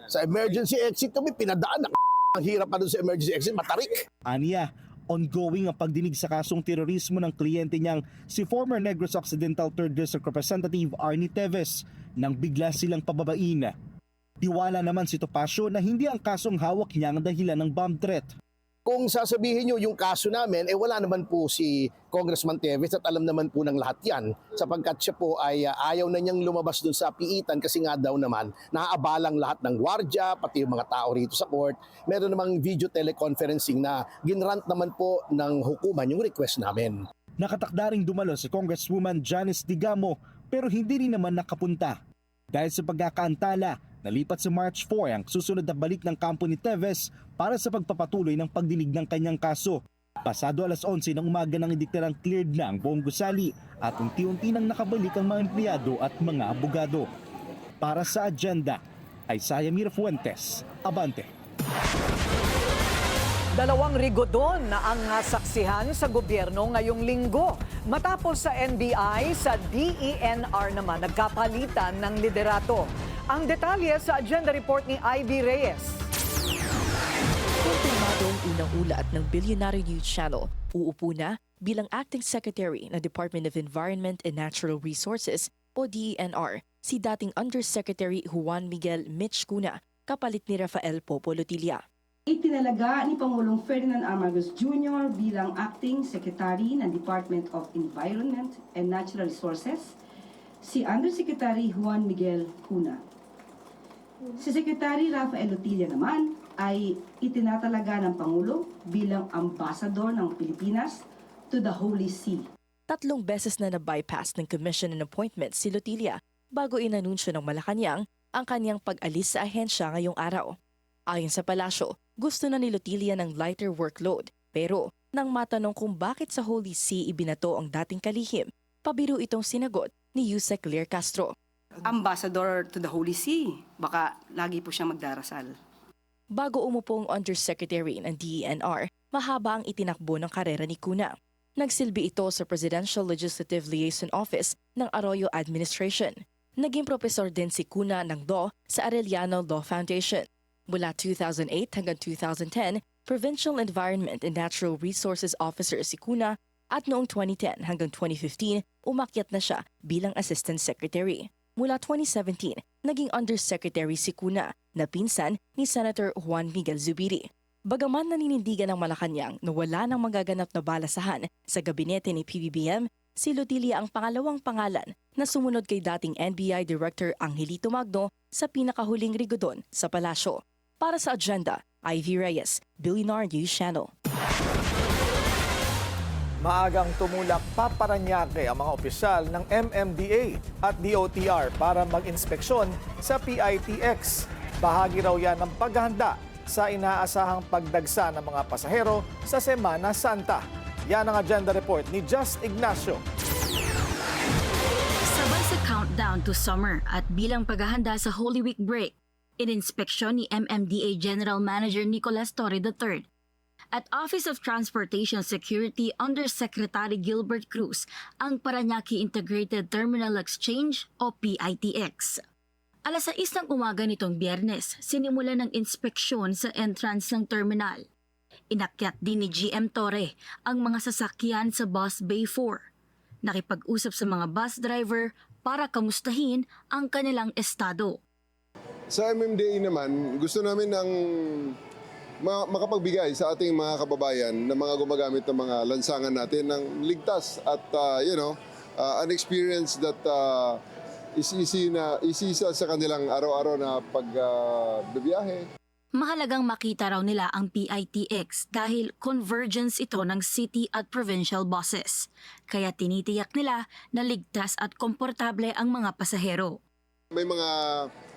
Sa emergency exit kami, pinadaan. Ang hirap pa doon sa emergency exit, matarik. Aniya, ongoing ang pagdinig sa kasong terorismo ng kliyente niyang si former Negros Occidental 3rd District Representative Arnie Teves nang bigla silang pababain. Tiwala naman si Topacio na hindi ang kasong hawak niya ang dahilan ng bomb threat. Kung sasabihin nyo yung kaso namin, wala naman po si Congressman Teves at alam naman po ng lahat yan sapagkat siya po ay ayaw na niyang lumabas dun sa piitan kasi nga daw naman naaabalang lahat ng gwardya, pati yung mga tao rito sa court. Meron namang video teleconferencing na ginrant naman po ng hukuman yung request namin. Nakatakda ring dumalo si Congresswoman Janice Digamo pero hindi rin naman nakapunta. Dahil sa pagkakaantala, nalipat sa March 4 ang susunod na balik ng kampo ni Teves para sa pagpapatuloy ng pagdinig ng kanyang kaso. Pasado alas 11 ng umaga nang ideklarang cleared na ang buong gusali at unti-unti nang nakabalik ang mga empleyado at mga abogado. Para sa agenda, Isaiah Mirafuentes, Abante. 2 rigodon na ang saksihan sa gobyerno ngayong linggo. Matapos sa NBI, sa DENR naman nagkapalitan ng liderato. Ang detalye sa agenda report ni Ivy Reyes. Kumpirmado ang unang ulat ng Billionaire News Channel. Uupo na bilang Acting Secretary ng Department of Environment and Natural Resources o DENR si dating Undersecretary Juan Miguel Mitch Cuna, kapalit ni Rafael Popo Lotilla. Itinalaga ni Pangulong Ferdinand R. Marcos Jr. bilang Acting Secretary ng Department of Environment and Natural Resources si Undersecretary Juan Miguel Cuna. Si Secretary Rafael Lotilla naman ay itinatalaga ng Pangulo bilang Ambassador ng Pilipinas to the Holy See. 3 beses na na-bypass ng Commission on Appointments si Lotilla bago inanunsyo ng Malacanang ang kanyang pag-alis sa ahensya ngayong araw. Ayon sa palasyo, gusto na ni Lotilla ng lighter workload pero Nang matanong kung bakit sa Holy See ibinato ang dating kalihim, pabiro itong sinagot ni Yusek Lear Castro. Ambassador to the Holy See. Baka lagi po siya magdarasal. Bago umupong Undersecretary ng DENR, mahaba ang itinakbo ng karera ni Cuna. Nagsilbi ito sa Presidential Legislative Liaison Office ng Arroyo Administration. Naging profesor din si Cuna ng Law sa Arellano Law Foundation. Mula 2008 hanggang 2010, Provincial Environment and Natural Resources Officer si Cuna at noong 2010 hanggang 2015, umakyat na siya bilang Assistant Secretary. Mula 2017, naging Undersecretary si Cuna na pinsan ni Senator Juan Miguel Zubiri. Bagaman naninindigan ng Malacanang na wala nang magaganap na balasahan sa gabinete ni PBBM, si Lotilla ang pangalawang pangalan na sumunod kay dating NBI Director Angelito Magno sa pinakahuling rigodon sa palasyo. Para sa agenda, Ivy Reyes, Billionaire News Channel. Maagang tumulak pa Parañaque ang mga opisyal ng MMDA at DOTR para mag-inspeksyon sa PITX. Bahagi raw yan ng paghahanda sa inaasahang pagdagsa ng mga pasahero sa Semana Santa. Yan ang agenda report ni Just Ignacio. Sabay sa countdown to summer at bilang paghahanda sa Holy Week break, ininspeksyon ni MMDA General Manager Nicolas Torre III at Office of Transportation Security Undersecretary Gilbert Cruz ang Parañaque Integrated Terminal Exchange o PITX. Alas 6 ng umaga nitong Biyernes, sinimula ng inspeksyon sa entrance ng terminal. Inakyat din ni GM Torre ang mga sasakyan sa Bus Bay 4. Nakipag-usap sa mga bus driver para kamustahin ang kanilang estado. Sa MMDA naman, gusto namin ng makapagbigay sa ating mga kababayan na mga gumagamit ng mga lansangan natin ng ligtas at an experience that is easy sa kanilang araw-araw na pagbibiyahe. Mahalagang makita raw nila ang PITX dahil convergence ito ng city at provincial buses. Kaya tinitiyak nila na ligtas at komportable ang mga pasahero. May mga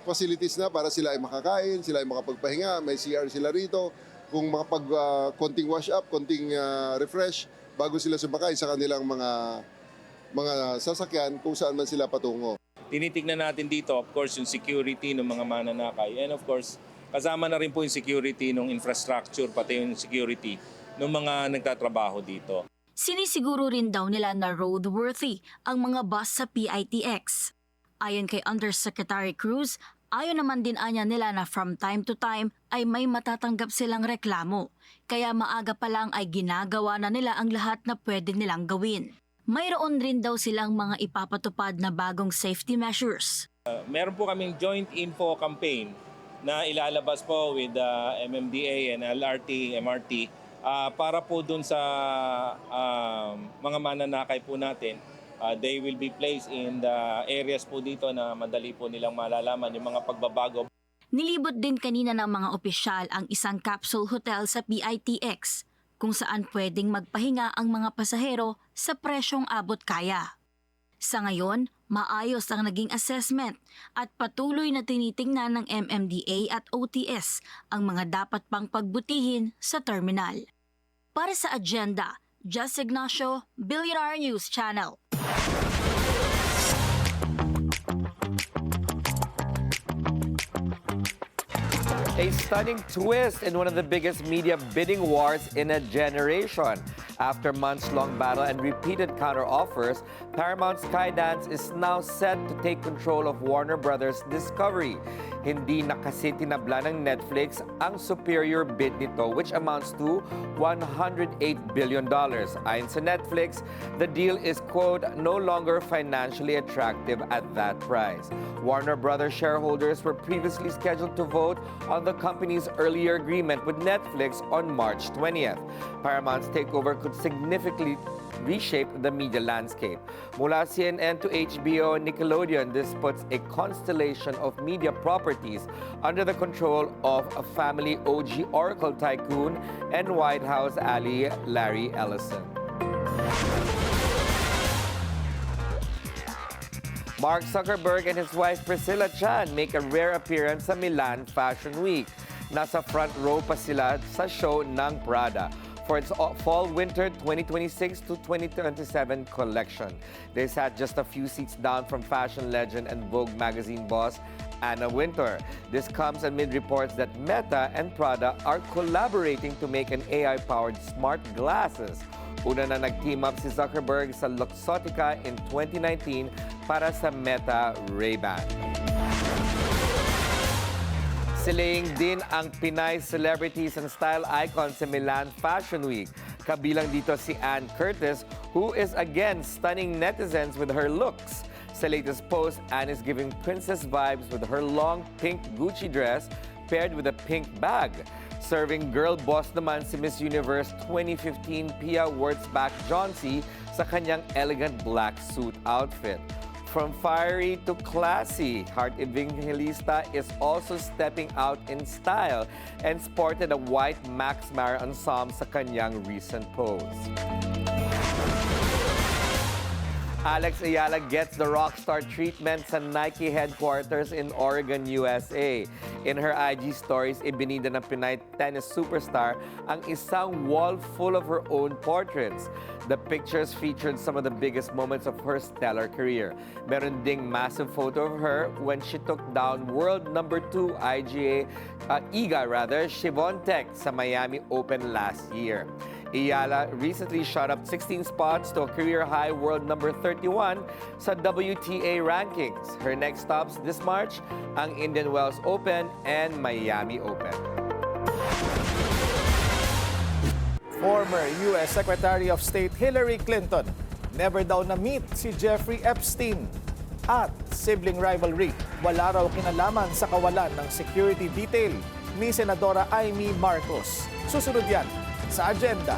facilities na para sila ay makakain, sila ay makapagpahinga, may CR sila rito. Kung makapag konting wash up, konting refresh bago sila sumakay sa kanilang mga sasakyan kung saan man sila patungo. Tinitignan natin dito, of course, yung security ng mga mananakay and of course, kasama na rin po yung security ng infrastructure, pati yung security ng mga nagtatrabaho dito. Sinisiguro rin daw nila na roadworthy ang mga bus sa PITX. Ayon kay Undersecretary Cruz, ayon naman din anya nila na from time to time ay may matatanggap silang reklamo. Kaya maaga pa lang ay ginagawa na nila ang lahat na pwede nilang gawin. Mayroon rin daw silang mga ipapatupad na bagong safety measures. Meron po kaming joint info campaign na ilalabas po with MMDA and LRT, MRT para po dun sa mga mananakay po natin. They will be placed in the areas po dito na madali po nilang malalaman yung mga pagbabago. Nilibot din kanina ng mga opisyal ang isang capsule hotel sa PITX kung saan pwedeng magpahinga ang mga pasahero sa presyong abot kaya. Sa ngayon, maayos ang naging assessment at patuloy na tinitingnan ng MMDA at OTS ang mga dapat pang pagbutihin sa terminal. Para sa agenda, Just Ignacio, Billionaire News Channel. A stunning twist in one of the biggest media bidding wars in a generation. After months-long battle and repeated counter-offers, Paramount Skydance is now set to take control of Warner Brothers Discovery. Hindi na kasi tinabla ng Netflix ang superior bid nito, which amounts to $108 billion. Ayon sa Netflix, the deal is, quote, no longer financially attractive at that price. Warner Brothers shareholders were previously scheduled to vote on the company's earlier agreement with Netflix on March 20th. Paramount's takeover could significantly reshape the media landscape. Mula CNN to HBO, Nickelodeon, this puts a constellation of media properties under the control of a family OG Oracle tycoon and White House ally Larry Ellison. Mark Zuckerberg and his wife Priscilla Chan make a rare appearance sa Milan Fashion Week. Nasa front row pa sila sa show ng Prada. for its fall-winter 2026 to 2027 collection. They sat just a few seats down from fashion legend and Vogue magazine boss Anna Wintour. This comes amid reports that Meta and Prada are collaborating to make an AI-powered smart glasses. Una na nag-team up si Zuckerberg sa Luxottica in 2019 para sa Meta Ray-Ban. Silaying din ang Pinay celebrities and style icons sa Milan Fashion Week. Kabilang dito si Anne Curtis, who is again stunning netizens with her looks. Sa latest post, Anne is giving princess vibes with her long pink Gucci dress paired with a pink bag. Serving girl boss naman si Miss Universe 2015 Pia Wurtzbach-Johnsy sa kanyang elegant black suit outfit. From fiery to classy, Heart Evangelista is also stepping out in style and sported a white Max Mara ensemble sa kanyang recent pose. Alex Ayala gets the rockstar treatment sa Nike headquarters in Oregon, USA. In her IG stories, ibinida ng Pinay tennis superstar ang isang wall full of her own portraits. The pictures featured some of the biggest moments of her stellar career. Meron ding massive photo of her when she took down world number 2 IGA Shivontek sa Miami Open last year. Ayala recently shot up 16 spots to a career-high world number 31 sa WTA rankings. Her next stops this March, ang Indian Wells Open and Miami Open. Former U.S. Secretary of State Hillary Clinton never daw na-meet si Jeffrey Epstein. At sibling rivalry, wala raw kinalaman sa kawalan ng security detail ni Senadora Amy Marcos. Susunod yan sa agenda.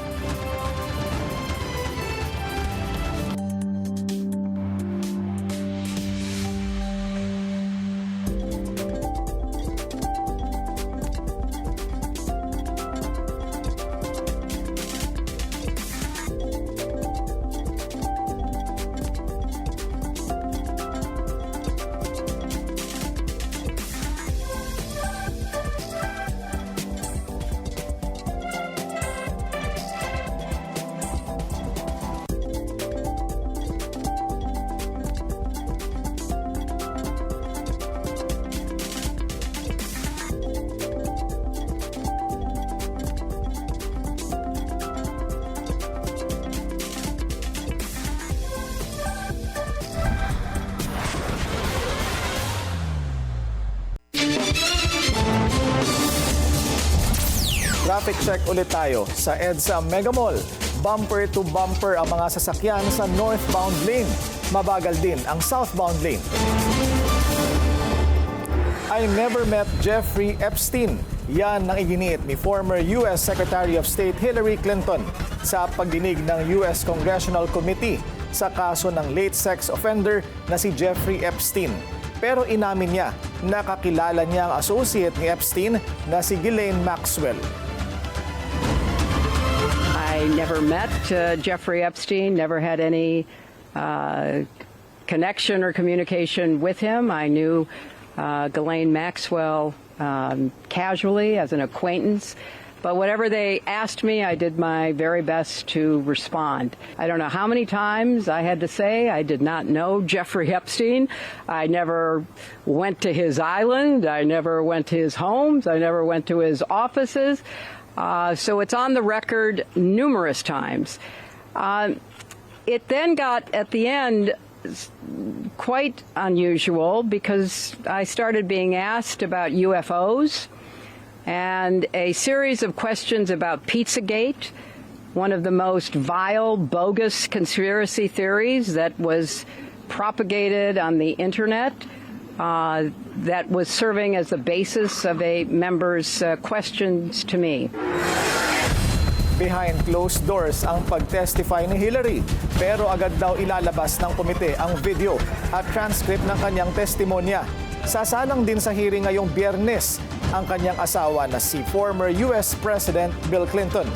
Traffic check ulit tayo sa EDSA Mega Mall. Bumper to bumper ang mga sasakyan sa northbound lane. Mabagal din ang southbound lane. I never met Jeffrey Epstein. Yan ang iginiit ni former U.S. Secretary of State Hillary Clinton sa pagdinig ng U.S. Congressional Committee sa kaso ng late sex offender na si Jeffrey Epstein. Pero inamin niya, nakakilala niya ang associate ni Epstein na si Ghislaine Maxwell. I never met Jeffrey Epstein, never had any connection or communication with him. I knew Ghislaine Maxwell casually as an acquaintance. But whatever they asked me, I did my very best to respond. I don't know how many times I had to say I did not know Jeffrey Epstein. I never went to his island. I never went to his homes. I never went to his offices. So it's on the record numerous times. It then got, at the end, quite unusual because I started being asked about UFOs and a series of questions about Pizzagate, one of the most vile, bogus conspiracy theories that was propagated on the internet. That was serving as the basis of a member's questions to me. Behind closed doors ang pag-testify ni Hillary, pero agad daw ilalabas ng komite ang video at transcript ng kanyang testimonya. Sasalang din sa hearing ngayong Biyernes ang kanyang asawa na si former U.S. President Bill Clinton.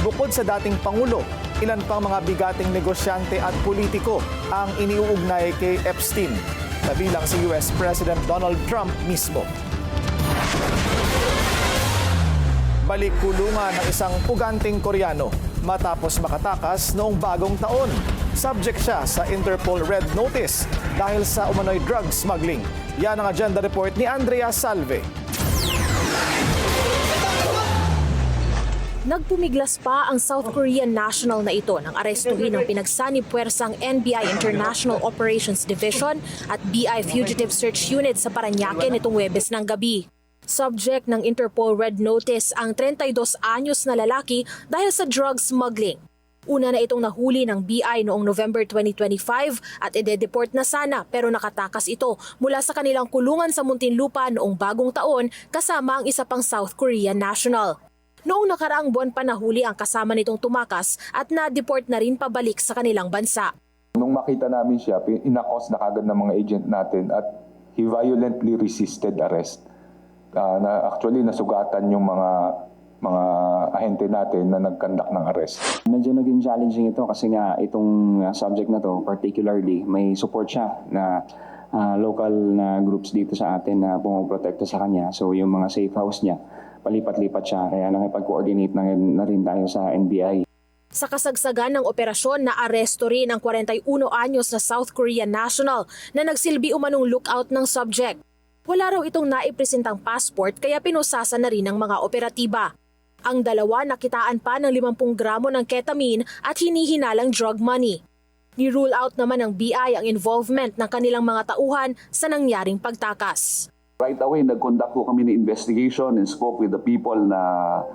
Bukod sa dating Pangulo, ilan pang mga bigating negosyante at politiko ang iniuugnay kay Epstein, kabilang si U.S. President Donald Trump mismo. balik kulungan ng isang puganting Koreano matapos makatakas noong bagong taon. Subject siya sa Interpol Red Notice dahil sa umano'y drug smuggling. Yan ang agenda report ni Andrea Salve. Nagpumiglas pa ang South Korean national na ito nang arestuhin ng pinagsanib-puwersang NBI International Operations Division at BI Fugitive Search Unit sa Parañaque nitong Huwebes ng gabi. Subject ng Interpol Red Notice ang 32 anyos na lalaki dahil sa drug smuggling. Una na itong nahuli ng BI noong November 2025 at ide-deport na sana pero nakatakas ito mula sa kanilang kulungan sa Muntinlupa noong bagong taon kasama ang isa pang South Korean national. Noong nakaraang buwan pa nahuli ang kasama nitong tumakas at na-deport na rin pabalik sa kanilang bansa. Nung makita namin siya, inakos na kagad ng mga agent natin at he violently resisted arrest. Actually, nasugatan yung mga ahente natin na nag-conduct ng arrest. Medyo naging challenging ito kasi nga itong subject na to, particularly may support siya na local na groups dito sa atin na pumoprotekta sa kanya. So yung mga safe house niya, palipat-lipat siya, kaya nakipag-coordinate na rin tayo sa NBI. Sa kasagsagan ng operasyon, naaresto rin ang 41 anyos na South Korean national na nagsilbi umanong lookout ng subject. Wala raw itong naipresentang passport kaya pinusasan na rin ng mga operatiba. Ang dalawa nakitaan pa ng 50 gramo ng ketamine at hinihinalang drug money. Ni-rule out naman ng BI ang involvement ng kanilang mga tauhan sa nangyaring pagtakas. Right away, nag-conduct po kami ng investigation and spoke with the people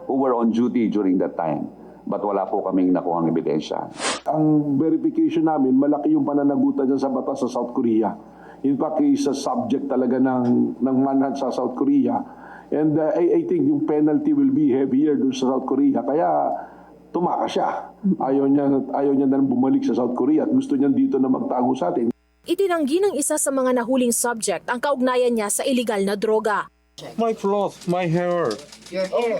who were on duty during that time. But wala po kaming nakuhang ebidensya. Ang verification namin, malaki yung pananagutan dyan sa batas sa South Korea. In fact, isa subject talaga ng manhunt sa South Korea. And I think yung penalty will be heavier doon sa South Korea. Kaya tumakas siya. Ayaw niya na bumalik sa South Korea at gusto niya dito na magtago sa atin. Itinanggi ng isa sa mga nahuling subject ang kaugnayan niya sa iligal na droga. My clothes, my hair. Your hair?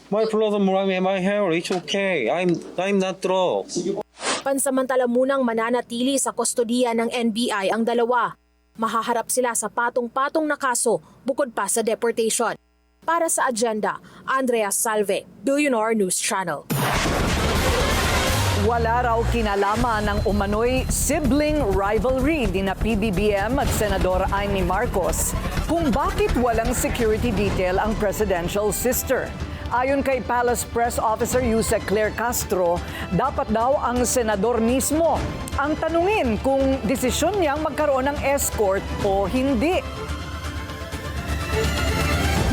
My clothes, my hair, it's okay. I'm not drugs. Pansamantala munang mananatili sa kustodiya ng NBI ang dalawa. Mahaharap sila sa patong-patong na kaso bukod pa sa deportation. Para sa agenda, Andrea Salve, Billionaire News Channel. Wala raw kinalaman ng umano'y sibling rivalry ni na PBBM at Senador Amy Marcos kung bakit walang security detail ang presidential sister. Ayon kay Palace Press Officer Yusek Claire Castro, dapat daw ang senador mismo ang tanungin kung desisyon niyang magkaroon ng escort o hindi.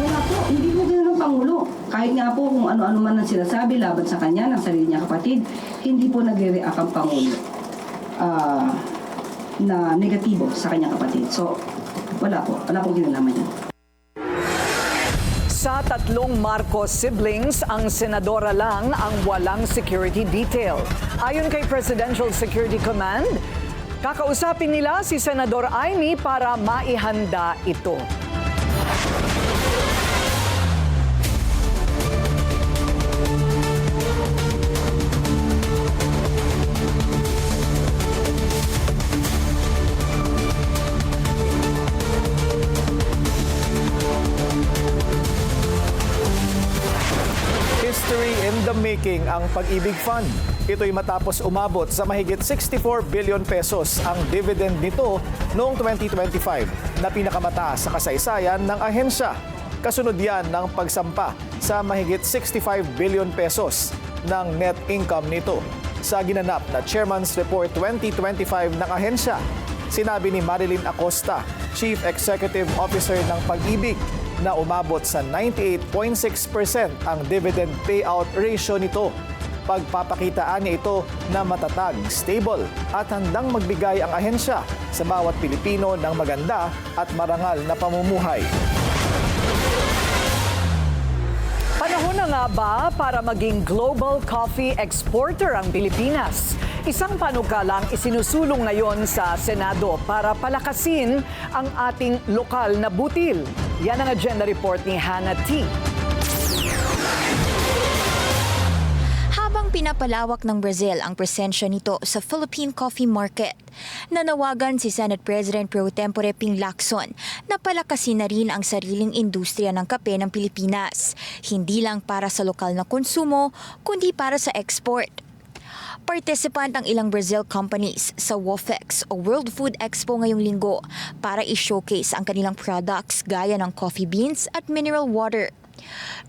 Wala po, hindi po ganun ang Pangulo. Kahit nga po kung ano-ano man ang sinasabi laban sa kanya, ng sarili niya kapatid, hindi po nagre-react ang Pangulo na negatibo sa kanyang kapatid. So, wala pong kinalaman yan. Sa tatlong Marcos siblings, ang senadora lang ang walang security detail. Ayon kay Presidential Security Command, kakausapin nila si Senador Amy para maihanda ito. History in the making ang Pag-ibig Fund. Ito'y matapos umabot sa mahigit 64 billion pesos ang dividend nito noong 2025 na pinakamataas sa kasaysayan ng ahensya. Kasunod yan ng pagsampa sa mahigit 65 billion pesos ng net income nito. Sa ginanap na Chairman's Report 2025 ng ahensya, sinabi ni Marilyn Acosta, Chief Executive Officer ng Pag-ibig, na umabot sa 98.6% ang dividend payout ratio nito. Pagpapakitaan niya ito na matatag, stable at handang magbigay ang ahensya sa bawat Pilipino ng maganda at marangal na pamumuhay. Panahon na nga ba para maging global coffee exporter ang Pilipinas? Isang panukalang isinusulong ngayon sa Senado para palakasin ang ating lokal na butil. Yan ang agenda report ni Hannah T. Habang Pinapalawak ng Brazil ang presensya nito sa Philippine coffee market. Nanawagan si Senate President Pro Tempore Ping Lacson na palakasin na rin ang sariling industriya ng kape ng Pilipinas, hindi lang para sa lokal na konsumo, kundi para sa export. Participant ang ilang Brazil companies sa WOFEX o World Food Expo ngayong linggo para i-showcase ang kanilang products gaya ng coffee beans at mineral water.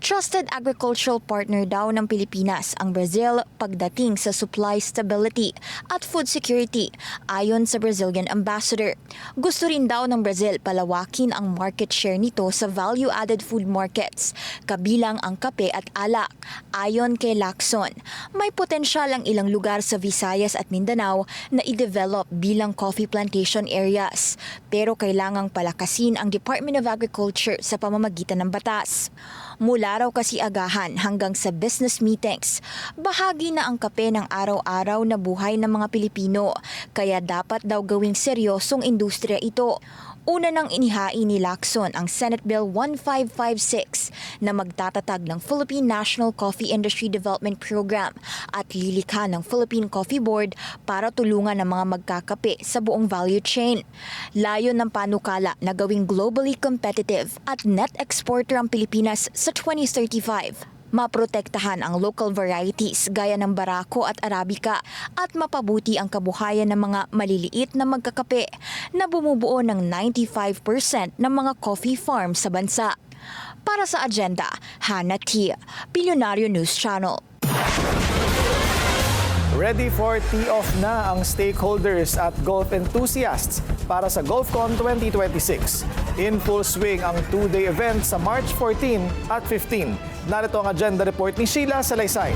Trusted agricultural partner daw ng Pilipinas ang Brazil pagdating sa supply stability at food security ayon sa Brazilian ambassador. Gusto rin daw ng Brazil palawakin ang market share nito sa value-added food markets, kabilang ang kape at alak. Ayon kay Lacson, may potensyal ang ilang lugar sa Visayas at Mindanao na i-develop bilang coffee plantation areas, pero kailangang palakasin ang Department of Agriculture sa pamamagitan ng batas. Mula raw kasi agahan hanggang sa business meetings, bahagi na ang kape ng araw-araw na buhay ng mga Pilipino, kaya dapat daw gawing seryosong industriya ito. Una nang inihain ni Lacson ang Senate Bill 1556 na magtatatag ng Philippine National Coffee Industry Development Program at lilikha ng Philippine Coffee Board para tulungan ang mga magkakape sa buong value chain. Layon ng panukala na gawing globally competitive at net exporter ang Pilipinas sa 2035. Maprotektahan ang local varieties gaya ng Barako at Arabica at mapabuti ang kabuhayan ng mga maliliit na magkakape na bumubuo ng 95% ng mga coffee farms sa bansa. Para sa agenda, Hannah Tia, Billionario News Channel. Ready for tee-off na ang stakeholders at golf enthusiasts para sa GolfCon 2026. In full swing ang two-day event sa March 14 at 15. Narito ang agenda report ni Sheila Salaysay.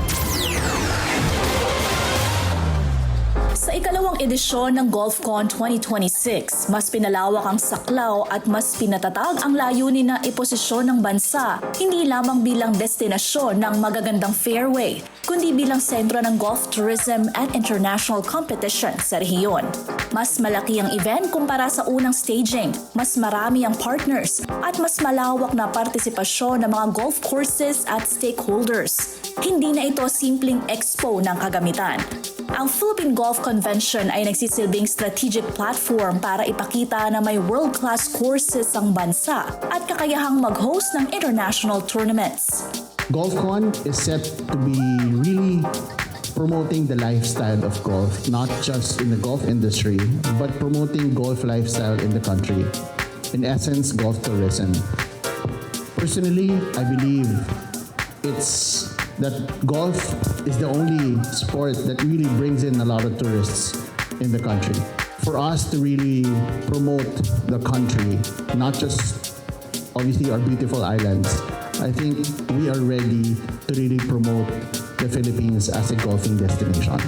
Sa ikalawang edisyon ng GolfCon 2026, mas pinalawak ang saklaw at mas pinatatag ang layunin na iposisyon ng bansa, hindi lamang bilang destinasyon ng magagandang fairway, kundi bilang sentro ng golf tourism and international competition sa rehiyon. Mas malaki ang event kumpara sa unang staging, mas marami ang partners, at mas malawak na partisipasyon ng mga golf courses at stakeholders. Hindi na ito simpleng expo ng kagamitan. Ang Philippine Golf Convention ay nagsisilbing strategic platform para ipakita na may world-class courses ang bansa at kakayahang mag-host ng international tournaments. GolfCon is set to be really promoting the lifestyle of golf, not just in the golf industry, but promoting golf lifestyle in the country. In essence, golf tourism. Personally, I believe it's that golf is the only sport that really brings in a lot of tourists in the country. For us to really promote the country, not just obviously our beautiful islands, I think we are ready to really promote the Philippines as a golfing destination.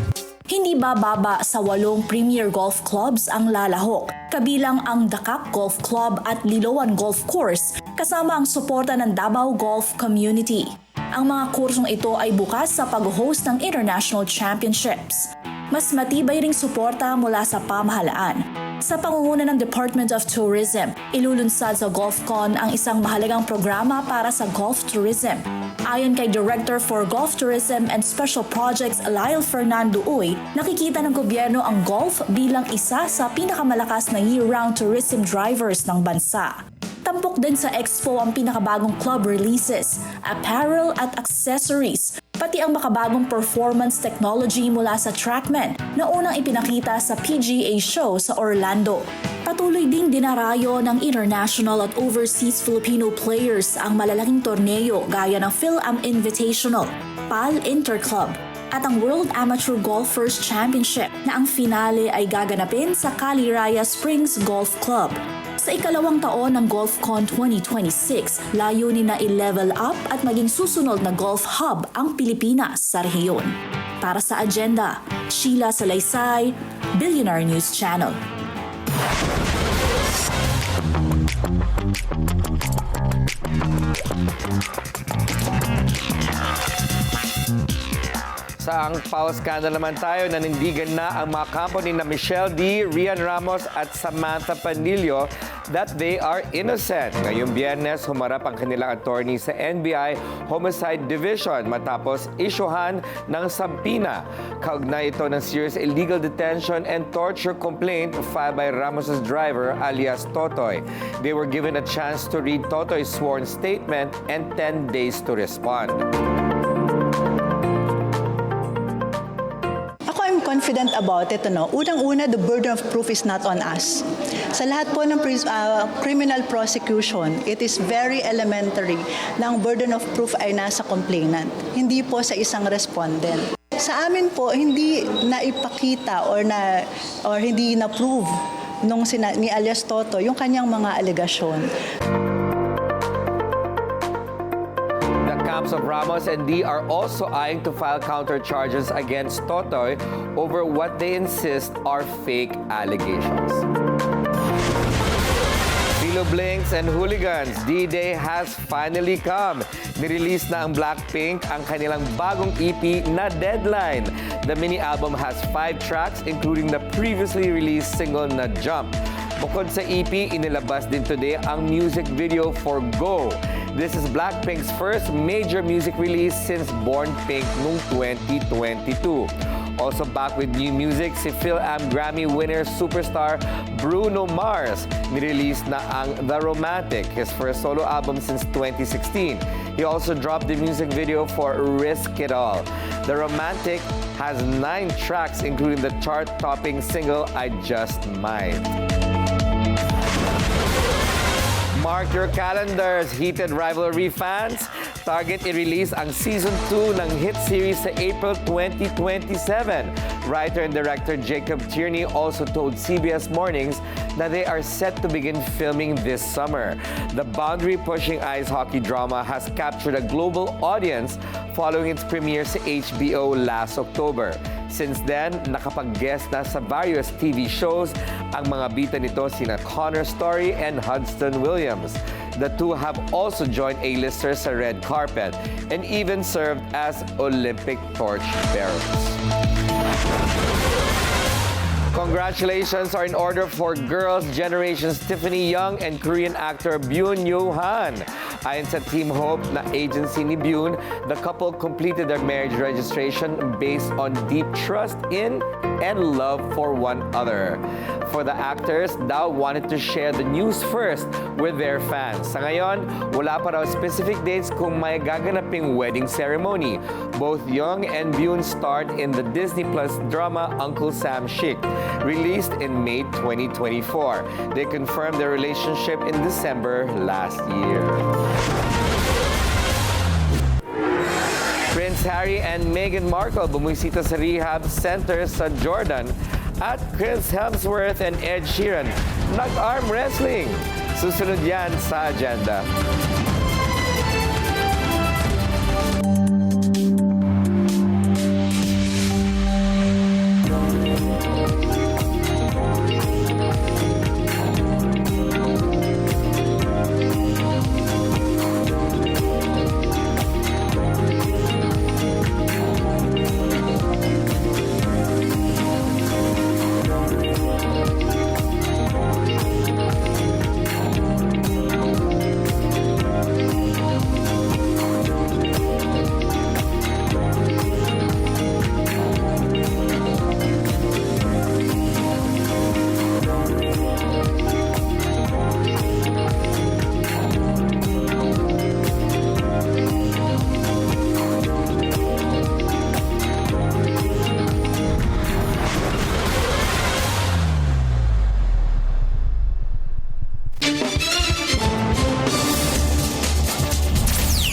Hindi bababa sa 8 premier golf clubs ang lalahok, kabilang ang Dakak Golf Club at Liloan Golf Course, kasama ang suporta ng Davao Golf Community. Ang mga kursong ito ay bukas sa pag-host ng international championships. Mas matibay ring suporta mula sa pamahalaan. Sa pangunguna ng Department of Tourism, ilulunsad sa GolfCon ang isang mahalagang programa para sa golf tourism. Ayon kay Director for Golf Tourism and Special Projects Lyle Fernando Uy, nakikita ng gobyerno ang golf bilang isa sa pinakamalakas na year-round tourism drivers ng bansa. Tampok din sa Expo ang pinakabagong club releases, apparel at accessories, pati ang makabagong performance technology mula sa TrackMan na unang ipinakita sa PGA show sa Orlando. Patuloy ding dinarayo ng international at overseas Filipino players ang malalaking torneo gaya ng Phil-Am Invitational, PAL Interclub, at ang World Amateur Golfers Championship na ang finale ay gaganapin sa Caliraya Springs Golf Club. Sa ikalawang taon ng GolfCon 2026, layunin na i-level up at maging susunod na golf hub ang Pilipinas sa rehiyon. Para sa agenda, Sheila Salaysay, Billionaire News Channel. Sa Ang Pao scandal naman tayo, nanindigan na ang mga company na Michelle D., Rian Ramos at Samantha Panilio that they are innocent. Ngayong Biyernes, humarap ang kanilang attorney sa NBI Homicide Division matapos isyuhan ng sampina. Kaugnay ito ng serious illegal detention and torture complaint filed by Ramos' driver alias Totoy. They were given a chance to read Totoy's sworn statement and 10 days to respond. Confident about it. Unang-una, the burden of proof is not on us. Sa lahat po ng criminal prosecution, it is very elementary na ang burden of proof ay nasa complainant, hindi po sa isang respondent. Sa amin po, hindi naipakita or hindi na-prove ni alias Toto yung kanyang mga alegasyon. Camps of Ramos and D are also eyeing to file counter-charges against Totoy over what they insist are fake allegations. Philo Blinks and Hooligans, D-Day has finally come. Nirelease na ang Blackpink ang kanilang bagong EP na Deadline. The mini-album has 5 tracks including the previously released single na Jump. Bukod sa EP, inilabas din today ang music video for Go. This is Blackpink's first major music release since Born Pink noong 2022. Also back with new music, si Phil-Am Grammy winner superstar Bruno Mars. Nirelease na ang The Romantic, his first solo album since 2016. He also dropped the music video for Risk It All. The Romantic has 9 tracks including the chart-topping single I Just Might. Mark your calendars, heated rivalry fans. Target i-release ang Season 2 ng hit series sa April 2027. Writer and director Jacob Tierney also told CBS Mornings na they are set to begin filming this summer. The boundary-pushing ice hockey drama has captured a global audience following its premiere sa HBO last October. Since then, nakapag-guest na sa various TV shows ang mga bita nito sina Connor Story and Hudson Williams. The two have also joined A-listers sa red carpet and even served as Olympic torch bearers. Congratulations are in order for Girls' Generation's Tiffany Young and Korean actor Byun Yo-han. Ayon sa Team Hope na agency ni Byun, the couple completed their marriage registration based on deep trust in and love for one another. For the actors, daw wanted to share the news first with their fans. Sa ngayon, wala pa raw specific dates kung may gaganaping wedding ceremony. Both Young and Byun starred in the Disney Plus drama Uncle Sam Chic, released in May 2024. They confirmed their relationship in December last year. Prince Harry and Meghan Markle bumisita sa rehab center sa Jordan at Chris Hemsworth and Ed Sheeran nag-arm wrestling. Susunod yan sa agenda.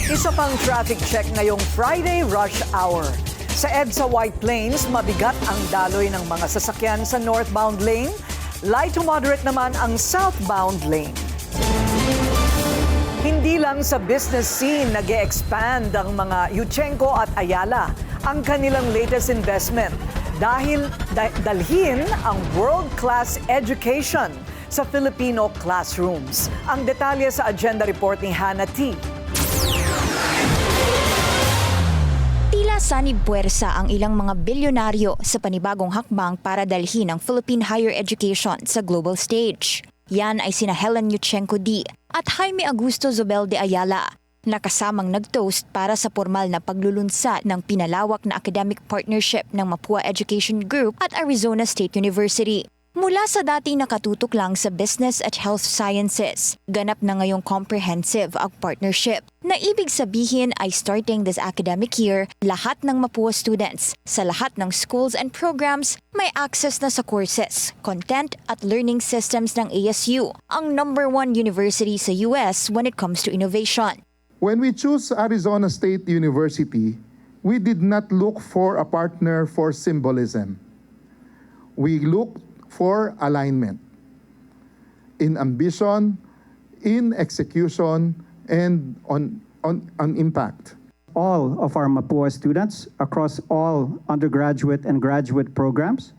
Isa pang traffic check ngayong Friday rush hour. Sa EDSA White Plains, mabigat ang daloy ng mga sasakyan sa northbound lane. Light to moderate naman ang southbound lane. Hindi lang sa business scene nag-e-expand ang mga Yuchenko at Ayala ang kanilang latest investment dahil dalhin ang world-class education sa Filipino classrooms. Ang detalye sa agenda report ni Hannah T. Sanib puwersa ang ilang mga bilyonaryo sa panibagong hakbang para dalhin ang Philippine higher education sa global stage. Yan ay sina Helen Yuchenko D. at Jaime Augusto Zobel de Ayala, na kasamang nag-toast para sa formal na paglulunsad ng pinalawak na academic partnership ng Mapua Education Group at Arizona State University. Mula sa dating nakatutok lang sa business at health sciences, ganap na ngayong comprehensive ang partnership, na ibig sabihin ay starting this academic year, lahat ng Mapua students sa lahat ng schools and programs may access na sa courses, content at learning systems ng ASU, ang #1 university sa US when it comes to innovation. When we choose Arizona State University, we did not look for a partner for symbolism. We looked for alignment in ambition, in execution, and on impact. All of our Mapua students across all undergraduate and graduate programs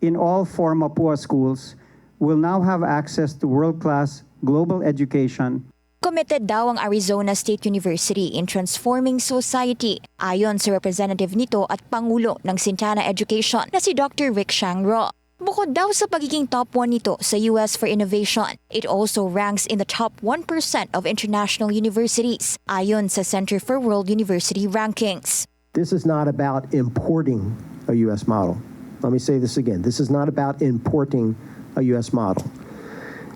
in all 4 Mapua schools will now have access to world-class global education. Committed daw ang Arizona State University in transforming society, ayon sa representative nito at Pangulo ng Sintana Education na si Dr. Rick Shangro. Bukod daw sa pagiging top 1 nito sa US for innovation, it also ranks in the top 1% of international universities, ayon sa Center for World University Rankings. This is not about importing a US model. Let me say this again. This is not about importing a US model.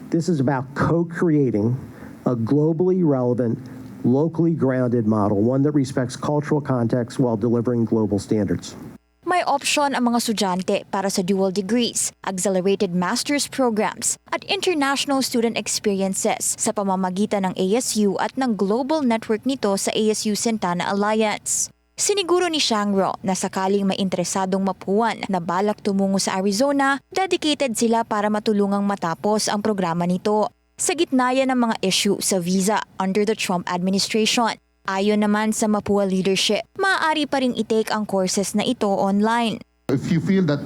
This is about co-creating a globally relevant, locally grounded model, one that respects cultural context while delivering global standards. May opsyon ang mga estudyante para sa dual degrees, accelerated master's programs, at international student experiences sa pamamagitan ng ASU at ng global network nito sa ASU Sintana Alliance. Siniguro ni Shangro na sakaling may interesadong Mapuan na balak tumungo sa Arizona, dedicated sila para matulungang matapos ang programa nito. Sa gitna yan ng mga issue sa visa under the Trump administration. Ayon naman sa Mapua leadership, maaari pa ring i-take ang courses na ito online. If you feel that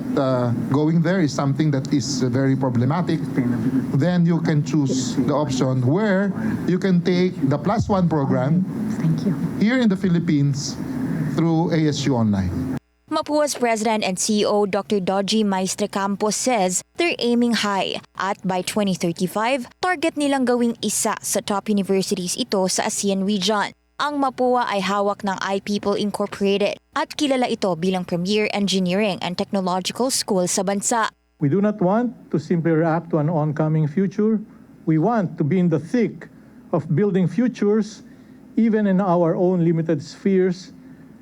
going there is something that is very problematic, then you can choose the option where you can take the +1 program here in the Philippines through ASU Online. Mapua's President and CEO Dr. Doji Maestre Campos says they're aiming high at by 2035, target nilang gawing isa sa top universities ito sa ASEAN region. Ang Mapua ay hawak ng iPeople Incorporated at kilala ito bilang premier engineering and technological school sa bansa. We do not want to simply react to an oncoming future. We want to be in the thick of building futures even in our own limited spheres.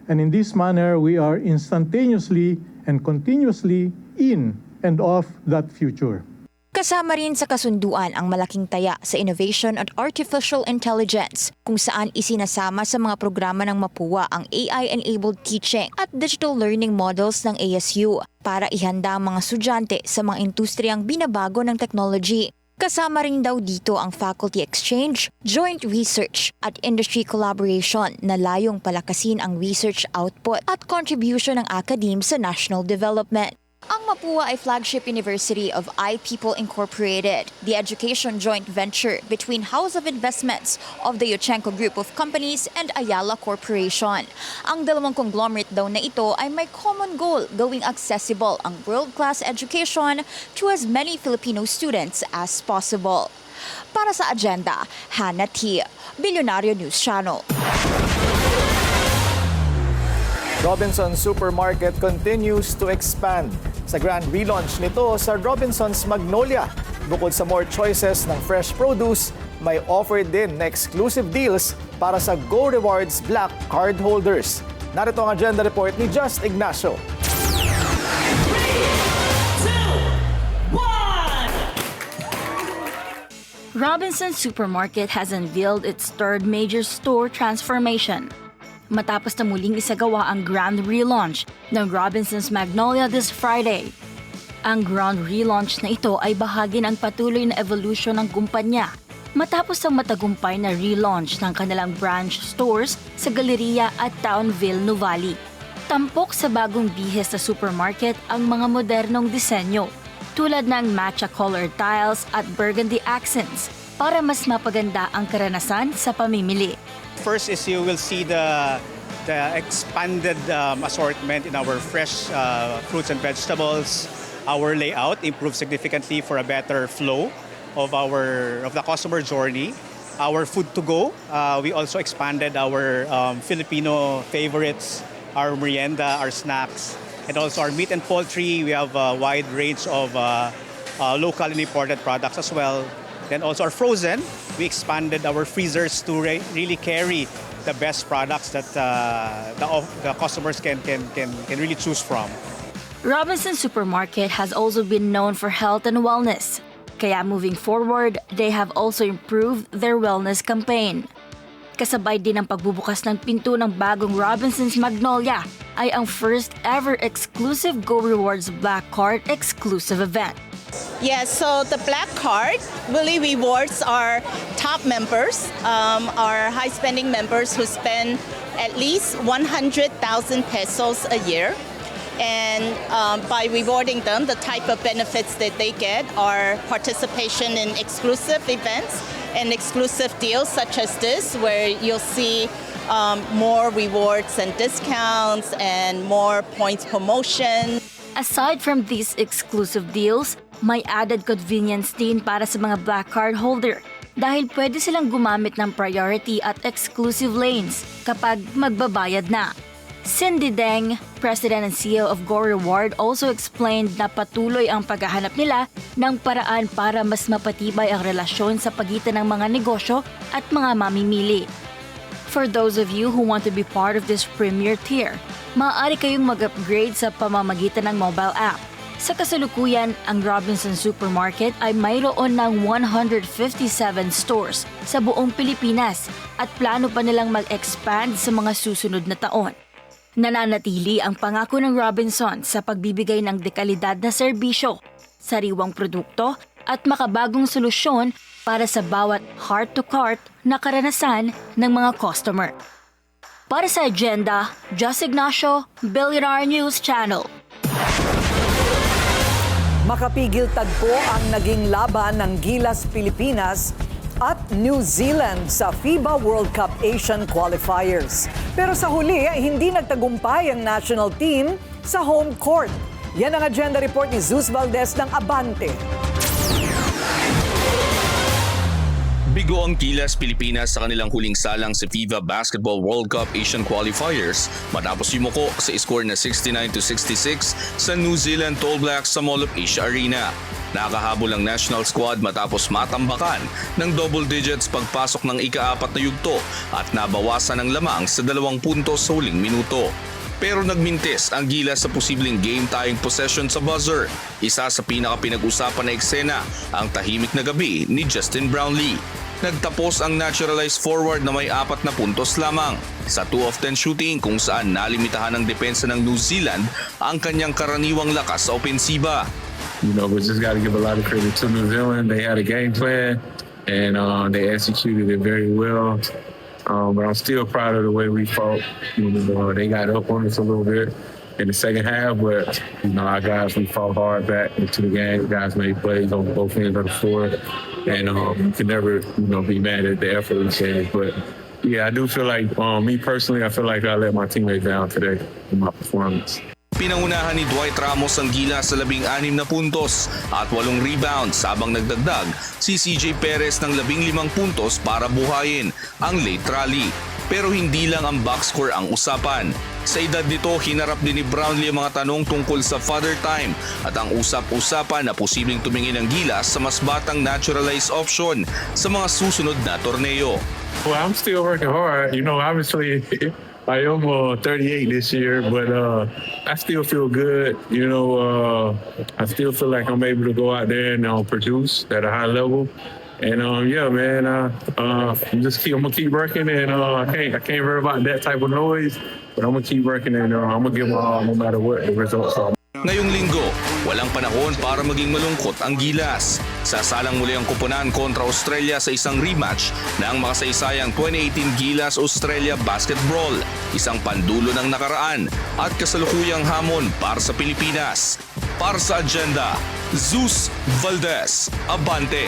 And in this manner, we are instantaneously and continuously in and of that future. Kasama rin sa kasunduan ang malaking taya sa innovation at artificial intelligence, kung saan isinasama sa mga programa ng Mapua ang AI-enabled teaching at digital learning models ng ASU para ihanda ang mga estudyante sa mga industriyang binabago ng technology. Kasama rin daw dito ang faculty exchange, joint research at industry collaboration na layong palakasin ang research output at contribution ng academe sa national development. Ang Mapua ay flagship university of iPeople Incorporated, the education joint venture between House of Investments of the Yuchenko Group of Companies and Ayala Corporation. Ang dalawang conglomerate daw na ito ay may common goal, gawing accessible ang world-class education to as many Filipino students as possible. Para sa Agenda, Hannah T. Billionario News Channel. Robinsons Supermarket continues to expand sa grand relaunch nito sa Robinsons Magnolia. Bukod sa more choices ng fresh produce, may offer din na exclusive deals para sa Go Rewards Black card holders. Narito ang agenda report ni Just Ignacio. Robinsons Supermarket has unveiled its third major store transformation. Matapos na muling isagawa ang grand relaunch ng Robinsons Magnolia this Friday. Ang grand relaunch na ito ay bahagi ng patuloy na evolution ng kumpanya matapos ang matagumpay na relaunch ng kanilang branch stores sa Galleria at Townville, Nuvali. Tampok sa bagong bihis sa supermarket ang mga modernong disenyo tulad ng matcha colored tiles at burgundy accents para mas mapaganda ang karanasan sa pamimili. First is you will see the the expanded assortment in our fresh fruits and vegetables. Our layout improved significantly for a better flow of the customer journey. Our food to go, we also expanded our Filipino favorites, our merienda, our snacks, and also our meat and poultry. We have a wide range of local and imported products as well. Then also our frozen, we expanded our freezers to really carry the best products that the customers can really choose from. Robinson Supermarket has also been known for health and wellness. Kaya moving forward, they have also improved their wellness campaign. Kasabay din ang pagbubukas ng pinto ng bagong Robinson's Magnolia ay ang first ever exclusive Go Rewards Black Card exclusive event. Yes, so the Black Card really rewards our top members, our high-spending members who spend at least 100,000 pesos a year. And by rewarding them, the type of benefits that they get are participation in exclusive events and exclusive deals such as this, where you'll see more rewards and discounts and more points promotion. Aside from these exclusive deals, may added convenience din para sa mga Black Card holder dahil pwede silang gumamit ng priority at exclusive lanes kapag magbabayad na. Cindy Deng, President and CEO of Go Reward, also explained na patuloy ang paghahanap nila ng paraan para mas mapatibay ang relasyon sa pagitan ng mga negosyo at mga mamimili. For those of you who want to be part of this premier tier, maaari kayong mag-upgrade sa pamamagitan ng mobile app. Sa kasalukuyan, ang Robinson Supermarket ay mayroon ng 157 stores sa buong Pilipinas at plano pa nilang mag-expand sa mga susunod na taon. Nananatili ang pangako ng Robinson sa pagbibigay ng dekalidad na serbisyo, sariwang produkto at makabagong solusyon para sa bawat heart-to-cart na karanasan ng mga customer. Para sa agenda, Just Ignacio, Billionaire News Channel. Makapigil tagpo ang naging laban ng Gilas Pilipinas at New Zealand sa FIBA World Cup Asian Qualifiers. Pero sa huli, hindi nagtagumpay ang national team sa home court. Yan ang agenda report ni Zeus Valdez ng Abante. Bigo ang Gilas Pilipinas sa kanilang huling salang sa FIBA Basketball World Cup Asian Qualifiers matapos yumuko sa score na 69-66 sa New Zealand All Blacks sa Mall of Asia Arena. Nakahabol ang national squad matapos matambakan ng double digits pagpasok ng ika-4 na yugto at nabawasan ng lamang sa 2 puntos sa huling minuto. Pero nagmintis ang Gilas sa posibleng game-tying possession sa buzzer. Isa sa pinaka-pinag-usapan na eksena ang tahimik na gabi ni Justin Brownlee. Nagtapos ang naturalized forward na may 4 na puntos lamang sa 2 of 10 shooting kung saan nalimitahan ng depensa ng New Zealand ang kanyang karaniwang lakas sa opensiba. You know, we just got to give a lot of credit to New Zealand. They had a game plan and they executed it very well. But I'm still proud of the way we fought. You know, they got up on us a little bit in the second half, but you know, our guys, we fought hard back into the game. The guys made plays on both ends of the floor, and you can never, you know, be mad at the effort we gave. But yeah, I do feel like, me personally, I feel like I let my teammates down today in my performance. Pinangunahan ni Dwight Ramos ang Gilas sa 16 na puntos at 8 rebounds habang nagdagdag si CJ Perez ng 15 puntos para buhayin ang late rally. Pero hindi lang ang box score ang usapan. Sa edad nito, hinarap din ni Brownlee ang mga tanong tungkol sa father time at ang usap-usapan na posibleng tumingin ang Gilas sa mas batang naturalized option sa mga susunod na torneo. Well, I'm still working hard. You know, obviously, I am 38 this year, but I still feel good. You know, I still feel like I'm able to go out there and produce at a high level. And yeah, man, I'm gonna keep working, and I can't worry about that type of noise. But I'm gonna keep working, and I'm gonna give my all no matter what the results are. Ngayong linggo, walang panahon para maging malungkot ang Gilas. Sasalang muli ang koponan kontra Australia sa isang rematch ng makasaysayang 2018 Gilas Australia Basketball, isang pandulo ng nakaraan at kasalukuyang hamon para sa Pilipinas. Para sa agenda, Zeus Valdez, Abante.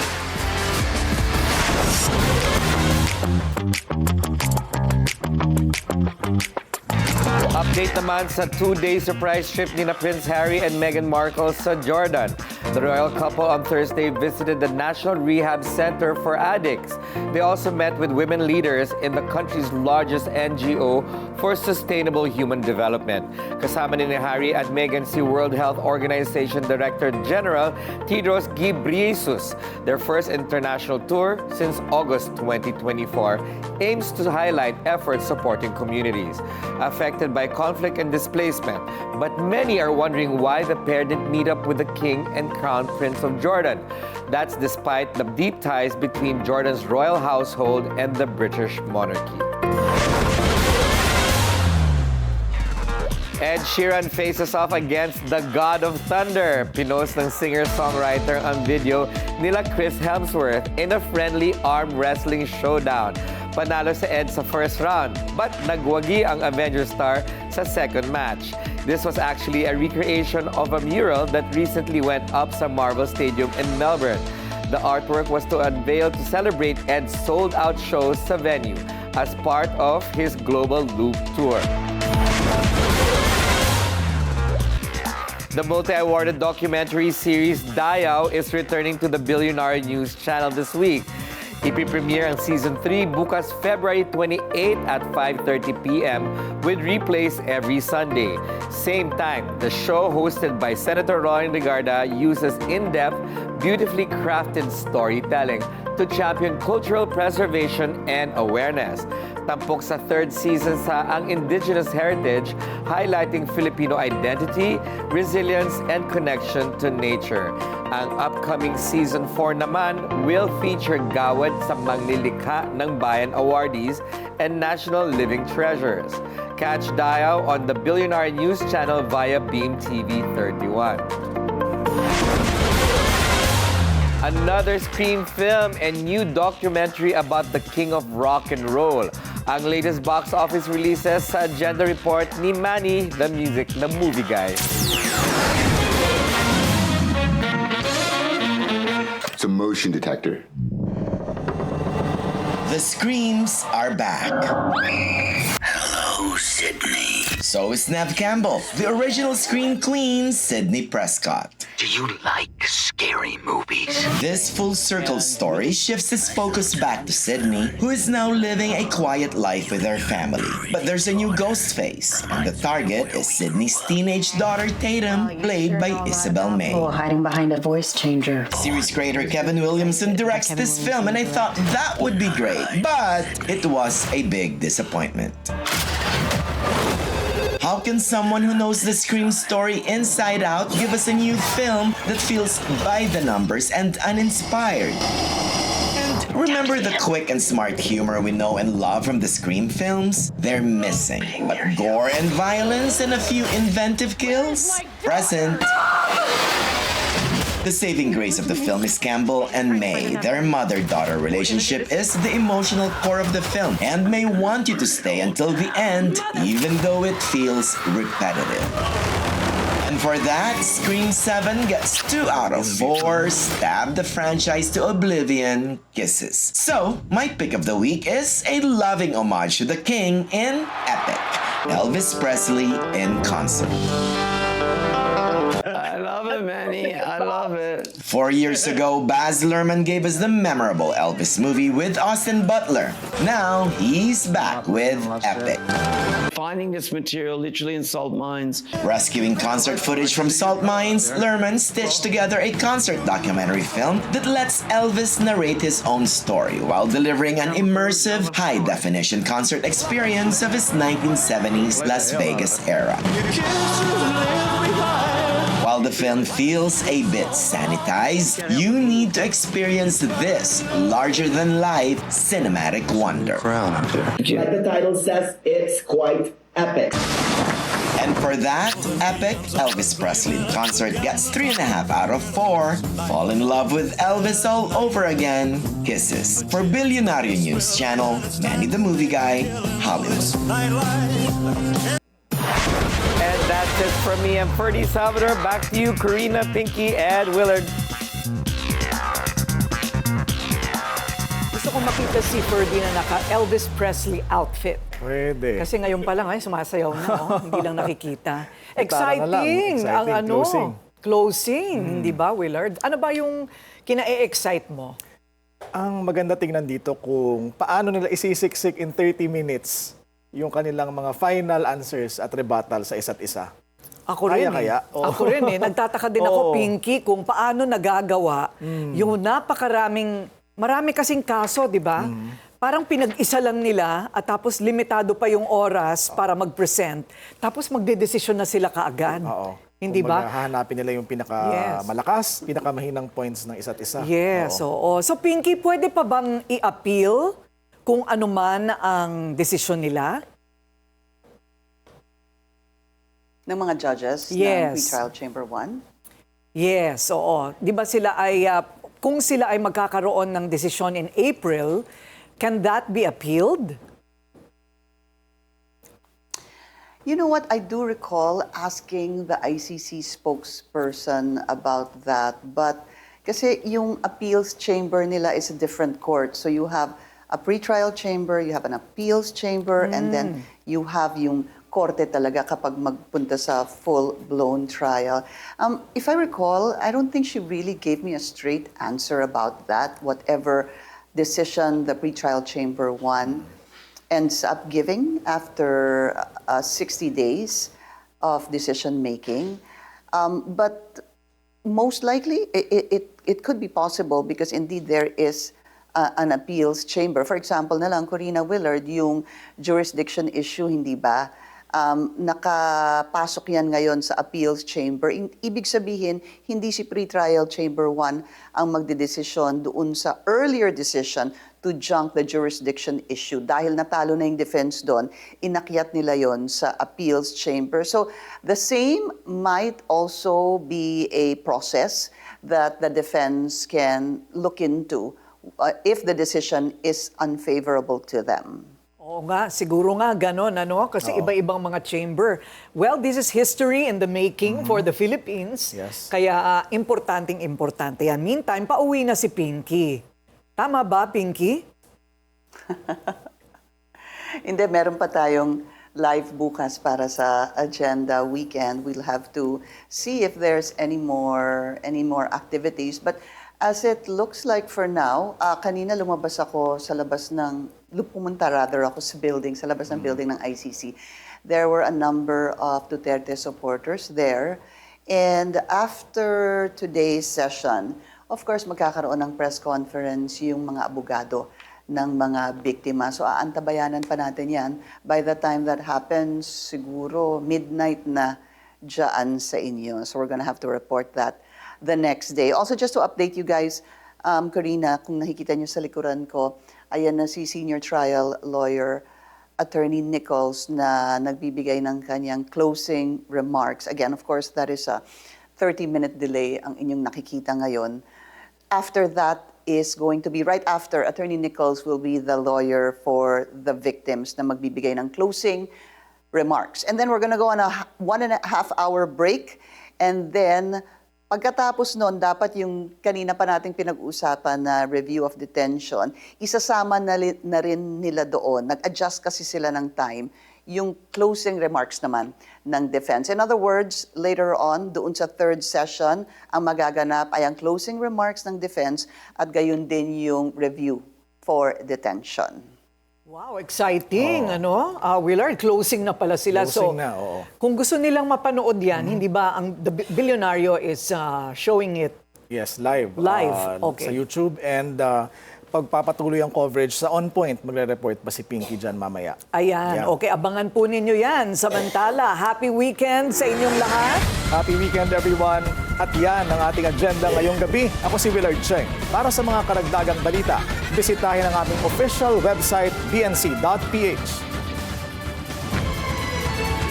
Update naman sa 2-day surprise trip ni na Prince Harry and Meghan Markle sa Jordan. The royal couple on Thursday visited the National Rehab Center for Addicts. They also met with women leaders in the country's largest NGO for sustainable human development. Kasama ni Harry at Meghan si World Health Organization Director General Tedros Ghebreyesus. Their first international tour since August 2024 aims to highlight efforts supporting communities affected by conflict and displacement. But many are wondering why the pair didn't meet up with the King and Crown Prince of Jordan. That's despite the deep ties between Jordan's royal household and the British monarchy. Ed Sheeran faces off against the God of Thunder. Pinost ng singer-songwriter ang video nila Chris Hemsworth in a friendly arm wrestling showdown. Panalo si Ed sa first round, but nagwagi ang Avengers star sa second match. This was actually a recreation of a mural that recently went up sa Marvel Stadium in Melbourne. The artwork was to unveil to celebrate Ed's sold-out shows sa venue as part of his Global Loop Tour. The multi-awarded documentary series Dayaw is returning to the Billionaire News Channel this week. Ipipremiere ang Season 3 bukas February 28 at 5:30 p.m. with replays every Sunday. Same time, the show hosted by Senator Ron Regarda uses in-depth, beautifully crafted storytelling to champion cultural preservation and awareness. Tampok sa third season sa ang indigenous heritage, highlighting Filipino identity, resilience, and connection to nature. Ang upcoming Season 4 naman will feature gawad sa manglilikha ng Bayan Awardees and National Living Treasures. Catch Dayaw on the Billionaire News Channel via Beam TV 31. Another Scream film and new documentary about the king of rock and roll. Ang latest box office releases sa Agenda Report ni Manny, the movie guy. It's a motion detector. The Screams are back. Hello, Sydney. So is Nev Campbell, the original Scream Queen, Sydney Prescott. Do you like scary movies? This full circle story shifts its focus back to Sydney, who is now living a quiet life with her family. But there's a new ghost face, and the target is Sydney's teenage daughter Tatum, played by Isabel May. Oh, hiding behind a voice changer. Series creator Kevin Williamson directs this film, and I thought that would be great, but it was a big disappointment. How can someone who knows the Scream story inside out give us a new film that feels by the numbers and uninspired? And remember the quick and smart humor we know and love from the Scream films? They're missing, but gore and violence and a few inventive kills? Present. The saving grace of the film is Campbell and May. Their mother-daughter relationship is the emotional core of the film and may want you to stay until the end, even though it feels repetitive. And for that, Scream 7 gets 2 out of 4, stab the franchise to oblivion, kisses. So, my pick of the week is a loving homage to the king in Epic, Elvis Presley in concert. I love it, Manny. I love it. 4 years ago, Baz Luhrmann gave us the memorable Elvis movie with Austin Butler. Now, he's back with Epic. Finding this material literally in salt mines. Rescuing concert footage from salt mines, Luhrmann stitched together a concert documentary film that lets Elvis narrate his own story while delivering an immersive, high-definition concert experience of his 1970s Las Vegas era. While the film feels a bit sanitized, you need to experience this larger-than-life cinematic wonder. Like the title says, it's quite epic. And for that epic, Elvis Presley in concert gets 3.5 out of 4. Fall in love with Elvis all over again. Kisses. For Billionaire News Channel, Manny the Movie Guy, Hollywood. And that's it from me. I'm Ferdy Salvador. Back to you, Karina, Pinky, and Willard. Gusto kong makita si Ferdy na naka-Elvis Presley outfit. choreograph it. Pwede. Kasi ngayon pa lang, sumasayaw na, hindi lang nakikita. Para na lang. Exciting! Ang closing, hindi ba, Willard? Ano ba yung kina-excite mo? Ang maganda tingnan dito kung paano nila isisiksik in 30 minutes yung kanilang mga final answers at rebuttal sa isa't isa. Ako rin Ako rin Nagtataka din ako, Pinky, kung paano nagagawa yung marami kasing kaso, di ba? Parang pinag-isa lang nila at tapos limitado pa yung oras para mag-present. Tapos magdedesisyon na sila kaagad. Hindi ba? Hahanapin nila yung pinakamalakas, pinakamahinang points ng isa't isa. Yes, oo. So Pinky, pwede pa bang i-appeal kung ano man ang desisyon nila? Ng mga judges ng Pretrial Chamber 1? Yes, oo. Di ba sila ay, kung sila ay magkakaroon ng desisyon in April, can that be appealed? You know what? I do recall asking the ICC spokesperson about that. But kasi yung appeals chamber nila is a different court. So you have a pretrial chamber, you have an appeals chamber, and then you have yung korte talaga kapag magpunta sa full-blown trial. If I recall, I don't think she really gave me a straight answer about that. Whatever decision the pretrial chamber 1 ends up giving after 60 days of decision-making. But most likely, it could be possible because indeed there is an appeals chamber. For example, nalang Corina Willard, yung jurisdiction issue, hindi ba? Nakapasok yan ngayon sa appeals chamber. Ibig sabihin, hindi si pretrial chamber 1 ang magdedesisyon doon sa earlier decision to junk the jurisdiction issue. Dahil natalo na yung defense doon, inakyat nila yon sa appeals chamber. So the same might also be a process that the defense can look into if the decision is unfavorable to them. Oo nga, siguro nga ganon, Kasi iba-ibang mga chamber. Well, this is history in the making for the Philippines. Yes. Kaya importante yan. Meantime, pauwi na si Pinky. Tama ba, Pinky? Hindi, meron pa tayong live bukas para sa agenda weekend. We'll have to see if there's any more activities. But as it looks like for now, kanina lumabas ako sa labas pumunta ako sa building, sa labas ng building ng ICC. There were a number of Duterte supporters there. And after today's session, of course, magkakaroon ng press conference yung mga abogado ng mga biktima. So, aantabayanan pa natin yan. By the time that happens, siguro midnight na dyan sa inyo. So, we're gonna have to report that the next day. Also, just to update you guys, Corina, kung nakikita nyo sa likuran ko, ayan na si senior trial lawyer, Attorney Nichols, na nagbibigay ng kanyang closing remarks. Again, of course, that is a 30-minute delay ang inyong nakikita ngayon. After that is going to be, right after, Attorney Nichols will be the lawyer for the victims na magbibigay ng closing remarks. And then we're gonna go on a 1.5-hour break. And then, pagkatapos nun, dapat yung kanina pa nating pinag-usapan na review of detention, isasama na rin nila doon. Nag-adjust kasi sila ng time. Yung closing remarks naman ng defense. In other words, later on, doon sa third session, ang magaganap ay ang closing remarks ng defense at gayon din yung review for detention. Wow, exciting, Willard, closing na pala sila. Closing na, oo. Kung gusto nilang mapanood yan, hindi ba, the Billionario is showing it? Yes, live. Okay. Sa YouTube. And pagpapatuloy ang coverage sa On Point, magre-report pa si Pinky dyan mamaya. Ayan, okay, abangan po ninyo yan. Samantala, happy weekend sa inyong lahat. Happy weekend, everyone. At yan ang ating agenda ngayong gabi. Ako si Willard Cheng. Para sa mga karagdagang balita, bisitahin ang aming official website, bnc.ph.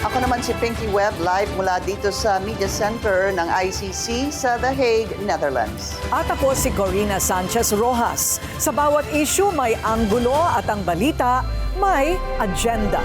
Ako naman si Pinky Webb, live mula dito sa Media Center ng ICC sa The Hague, Netherlands. At ako si Corina Sanchez Rojas. Sa bawat issue may anggulo at ang balita may agenda.